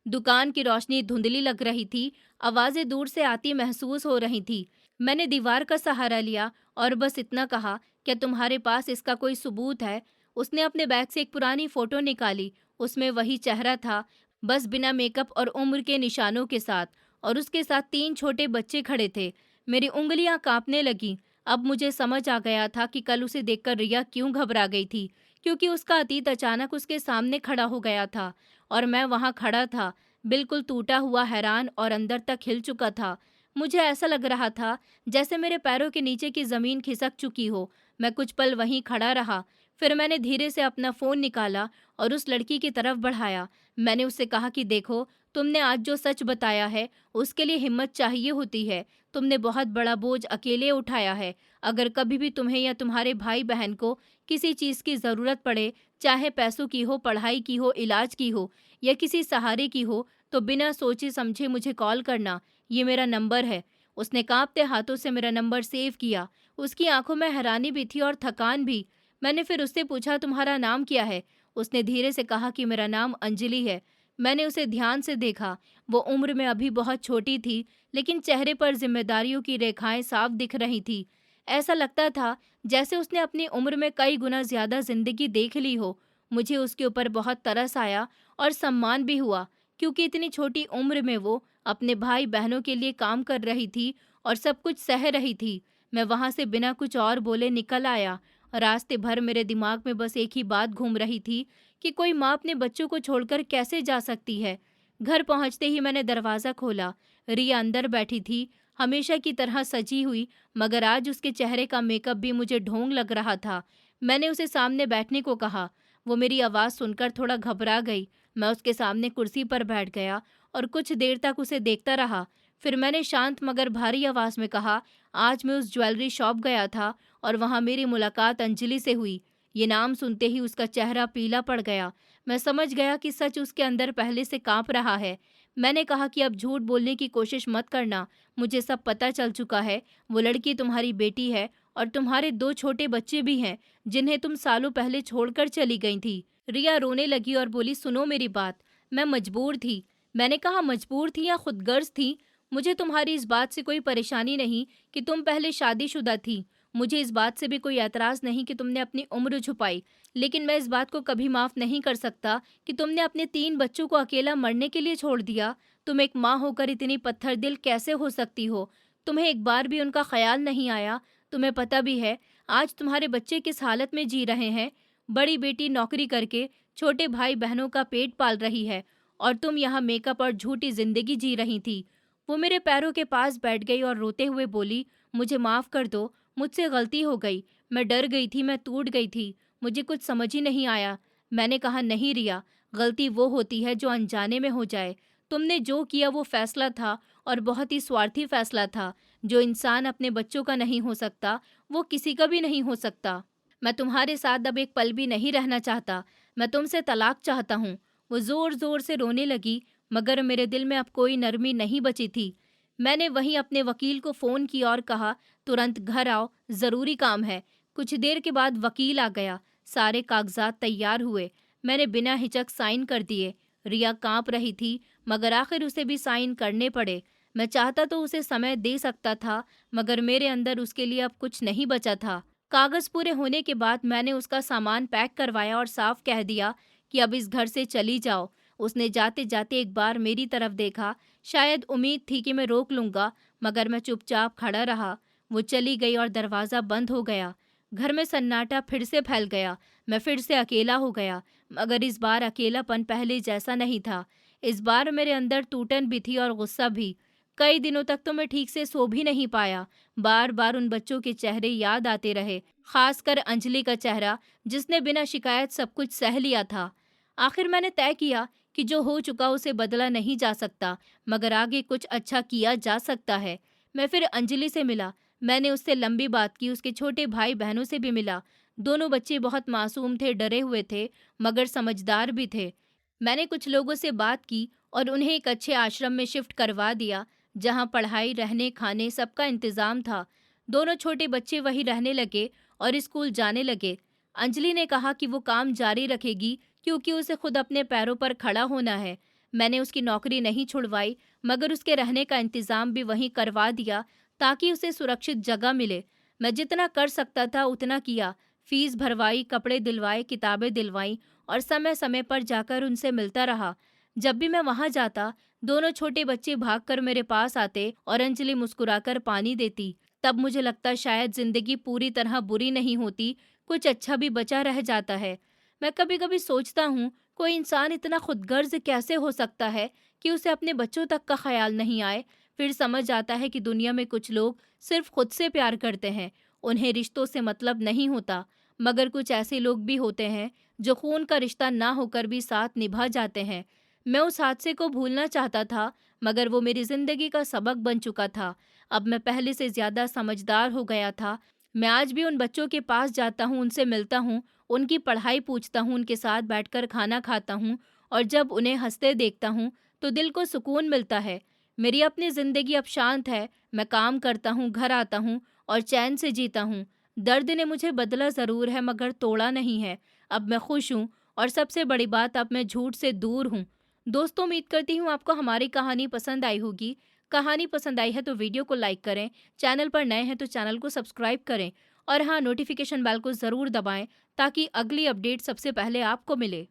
दुकान की रोशनी धुंधली लग रही थी, आवाजें दूर से आती महसूस हो रही थी। मैंने दीवार का सहारा लिया और बस इतना कहा, क्या तुम्हारे पास इसका कोई सबूत है? उसने अपने बैग से एक पुरानी फोटो निकाली। उसमें वही चेहरा था, बस बिना मेकअप और उम्र के निशानों के साथ, और उसके साथ 3 छोटे बच्चे खड़े थे। मेरी उंगलियां कांपने लगीं। अब मुझे समझ आ गया था कि कल उसे देखकर रिया क्यों घबरा गई थी, क्योंकि उसका अतीत अचानक उसके सामने खड़ा हो गया था और मैं वहां खड़ा था, बिल्कुल टूटा हुआ, हैरान और अंदर तक हिल चुका था। मुझे ऐसा लग रहा था जैसे मेरे पैरों के नीचे की जमीन खिसक चुकी हो। मैं कुछ पल वहीं खड़ा रहा, फिर मैंने धीरे से अपना फ़ोन निकाला और उस लड़की की तरफ बढ़ाया। मैंने उससे कहा कि देखो, तुमने आज जो सच बताया है, उसके लिए हिम्मत चाहिए होती है। तुमने बहुत बड़ा बोझ अकेले उठाया है। अगर कभी भी तुम्हें या तुम्हारे भाई-बहन को किसी चीज़ की ज़रूरत पड़े, चाहे पैसों की हो, पढ़ाई की हो, इलाज की हो या किसी सहारे की हो, तो बिना सोचे-समझे मुझे कॉल करना। ये मेरा नंबर है। उसने काँपते हाथों से मेरा नंबर सेव किया। उसकी आंखों में हैरानी भी थी और थकान भी। मैंने फिर उससे पूछा, तुम्हारा नाम क्या है? उसने धीरे से कहा कि मेरा नाम अंजलि है। मैंने उसे ध्यान से देखा। वो उम्र में अभी बहुत छोटी थी, लेकिन चेहरे पर जिम्मेदारियों की रेखाएं साफ दिख रही थी। ऐसा लगता था जैसे उसने अपनी उम्र में कई गुना ज्यादा जिंदगी देख ली हो। मुझे उसके ऊपर बहुत तरस आया और सम्मान भी हुआ, क्योंकि इतनी छोटी उम्र में वो अपने भाई बहनों के लिए काम कर रही थी और सब कुछ सह रही थी। मैं वहां से बिना कुछ और बोले निकल आया। रास्ते भर मेरे दिमाग में बस एक ही बात घूम रही थी कि कोई माँ अपने बच्चों को छोड़कर कैसे जा सकती है। घर पहुंचते ही मैंने दरवाज़ा खोला। रिया अंदर बैठी थी, हमेशा की तरह सजी हुई, मगर आज उसके चेहरे का मेकअप भी मुझे ढोंग लग रहा था। मैंने उसे सामने बैठने को कहा। वो मेरी आवाज़ सुनकर थोड़ा घबरा गई। मैं उसके सामने कुर्सी पर बैठ गया और कुछ देर तक उसे देखता रहा। फिर मैंने शांत मगर भारी आवाज़ में कहा, आज मैं उस ज्वेलरी शॉप गया था और वहाँ मेरी मुलाकात अंजलि से हुई। ये नाम सुनते ही उसका चेहरा पीला पड़ गया। मैं समझ गया कि सच उसके अंदर पहले से कांप रहा है। मैंने कहा कि अब झूठ बोलने की कोशिश मत करना, मुझे सब पता चल चुका है। वो लड़की तुम्हारी बेटी है और तुम्हारे 2 छोटे बच्चे भी हैं, जिन्हें तुम सालों पहले छोड़कर चली गई थी। रिया रोने लगी और बोली, सुनो मेरी बात, मैं मजबूर थी। मैंने कहा, मजबूर थी या खुदगर्ज थी? मुझे तुम्हारी इस बात से कोई परेशानी नहीं कि तुम पहले शादीशुदा थी। मुझे इस बात से भी कोई ऐतराज़ नहीं कि तुमने अपनी उम्र छुपाई। लेकिन मैं इस बात को कभी माफ़ नहीं कर सकता कि तुमने अपने 3 बच्चों को अकेला मरने के लिए छोड़ दिया। तुम एक माँ होकर इतनी पत्थर दिल कैसे हो सकती हो? तुम्हें एक बार भी उनका ख्याल नहीं आया? तुम्हें पता भी है आज तुम्हारे बच्चे किस हालत में जी रहे हैं? बड़ी बेटी नौकरी करके छोटे भाई बहनों का पेट पाल रही है और तुम यहाँ मेकअप और झूठी जिंदगी जी रही थी। वो मेरे पैरों के पास बैठ गई और रोते हुए बोली, मुझे माफ़ कर दो, मुझसे गलती हो गई। मैं डर गई थी, मैं टूट गई थी। मुझे कुछ समझ ही नहीं आया। मैंने कहा, नहीं रिया, गलती वो होती है जो अनजाने में हो जाए। तुमने जो किया वो फैसला था और बहुत ही स्वार्थी फैसला था। जो इंसान अपने बच्चों का नहीं हो सकता, वो किसी का भी नहीं हो सकता। मैं तुम्हारे साथ अब एक पल भी नहीं रहना चाहता। मैं तुमसे तलाक चाहता हूँ। वो जोर जोर से रोने लगी, मगर मेरे दिल में अब कोई नरमी नहीं बची थी। मैंने वहीं अपने वकील को फ़ोन किया और कहा, तुरंत घर आओ, ज़रूरी काम है। कुछ देर के बाद वकील आ गया। सारे कागजात तैयार हुए। मैंने बिना हिचक साइन कर दिए। रिया कांप रही थी, मगर आखिर उसे भी साइन करने पड़े। मैं चाहता तो उसे समय दे सकता था, मगर मेरे अंदर उसके लिए अब कुछ नहीं बचा था। कागज पूरे होने के बाद मैंने उसका सामान पैक करवाया और साफ कह दिया कि अब इस घर से चली जाओ। उसने जाते जाते एक बार मेरी तरफ देखा। शायद उम्मीद थी कि मैं रोक लूंगा, मगर मैं चुपचाप खड़ा रहा। वो चली गई और दरवाज़ा बंद हो गया। घर में सन्नाटा फिर से फैल गया। मैं फिर से अकेला हो गया, मगर इस बार अकेलापन पहले जैसा नहीं था। इस बार मेरे अंदर टूटन भी थी और गुस्सा भी। कई दिनों तक तो मैं ठीक से सो भी नहीं पाया। बार बार उन बच्चों के चेहरे याद आते रहे, खासकर अंजलि का चेहरा, जिसने बिना शिकायत सब कुछ सह लिया था। आखिर मैंने तय किया कि जो हो चुका उसे बदला नहीं जा सकता, मगर आगे कुछ अच्छा किया जा सकता है। मैं फिर अंजलि से मिला। मैंने उससे लंबी बात की, उसके छोटे भाई बहनों से भी मिला। दोनों बच्चे बहुत मासूम थे, डरे हुए थे, मगर समझदार भी थे। मैंने कुछ लोगों से बात की और उन्हें एक अच्छे आश्रम में शिफ्ट करवा दिया, जहां पढ़ाई, रहने, खाने सबका इंतजाम था। दोनों छोटे बच्चे वहीं रहने लगे और स्कूल जाने लगे। अंजलि ने कहा कि वो काम जारी रखेगी, क्योंकि उसे खुद अपने पैरों पर खड़ा होना है। मैंने उसकी नौकरी नहीं छुड़वाई, मगर उसके रहने का इंतजाम भी वहीं करवा दिया, ताकि उसे सुरक्षित जगह मिले। मैं जितना कर सकता था उतना किया। फीस भरवाई, कपड़े दिलवाए, किताबें दिलवाई और समय समय पर जाकर उनसे मिलता रहा। जब भी मैं वहां जाता, दोनों छोटे बच्चे भागकर मेरे पास आते और अंजलि मुस्कुराकर पानी देती। तब मुझे लगता शायद जिंदगी पूरी तरह बुरी नहीं होती, कुछ अच्छा भी बचा रह जाता है। मैं कभी कभी सोचता हूँ, कोई इंसान इतना खुदगर्ज कैसे हो सकता है कि उसे अपने बच्चों तक का ख्याल नहीं आए। फिर समझ आता है कि दुनिया में कुछ लोग सिर्फ खुद से प्यार करते हैं, उन्हें रिश्तों से मतलब नहीं होता। मगर कुछ ऐसे लोग भी होते हैं जो खून का रिश्ता ना होकर भी साथ निभा जाते हैं। मैं उस हादसे को भूलना चाहता था, मगर वो मेरी जिंदगी का सबक बन चुका था। अब मैं पहले से ज्यादा समझदार हो गया था। मैं आज भी उन बच्चों के पास जाता हूँ, उनसे मिलता हूँ, उनकी पढ़ाई पूछता हूँ, उनके साथ बैठकर खाना खाता हूँ, और जब उन्हें हंसते देखता हूँ तो दिल को सुकून मिलता है। मेरी अपनी जिंदगी अब शांत है। मैं काम करता हूँ, घर आता हूँ और चैन से जीता हूँ। दर्द ने मुझे बदला ज़रूर है, मगर तोड़ा नहीं है। अब मैं खुश हूँ और सबसे बड़ी बात, अब मैं झूठ से दूर हूँ। दोस्तों, उम्मीद करती हूँ आपको हमारी कहानी पसंद आई होगी। कहानी पसंद आई है तो वीडियो को लाइक करें, चैनल पर नए हैं तो चैनल को सब्सक्राइब करें और हाँ, नोटिफिकेशन बेल को ज़रूर दबाएं, ताकि अगली अपडेट सबसे पहले आपको मिले।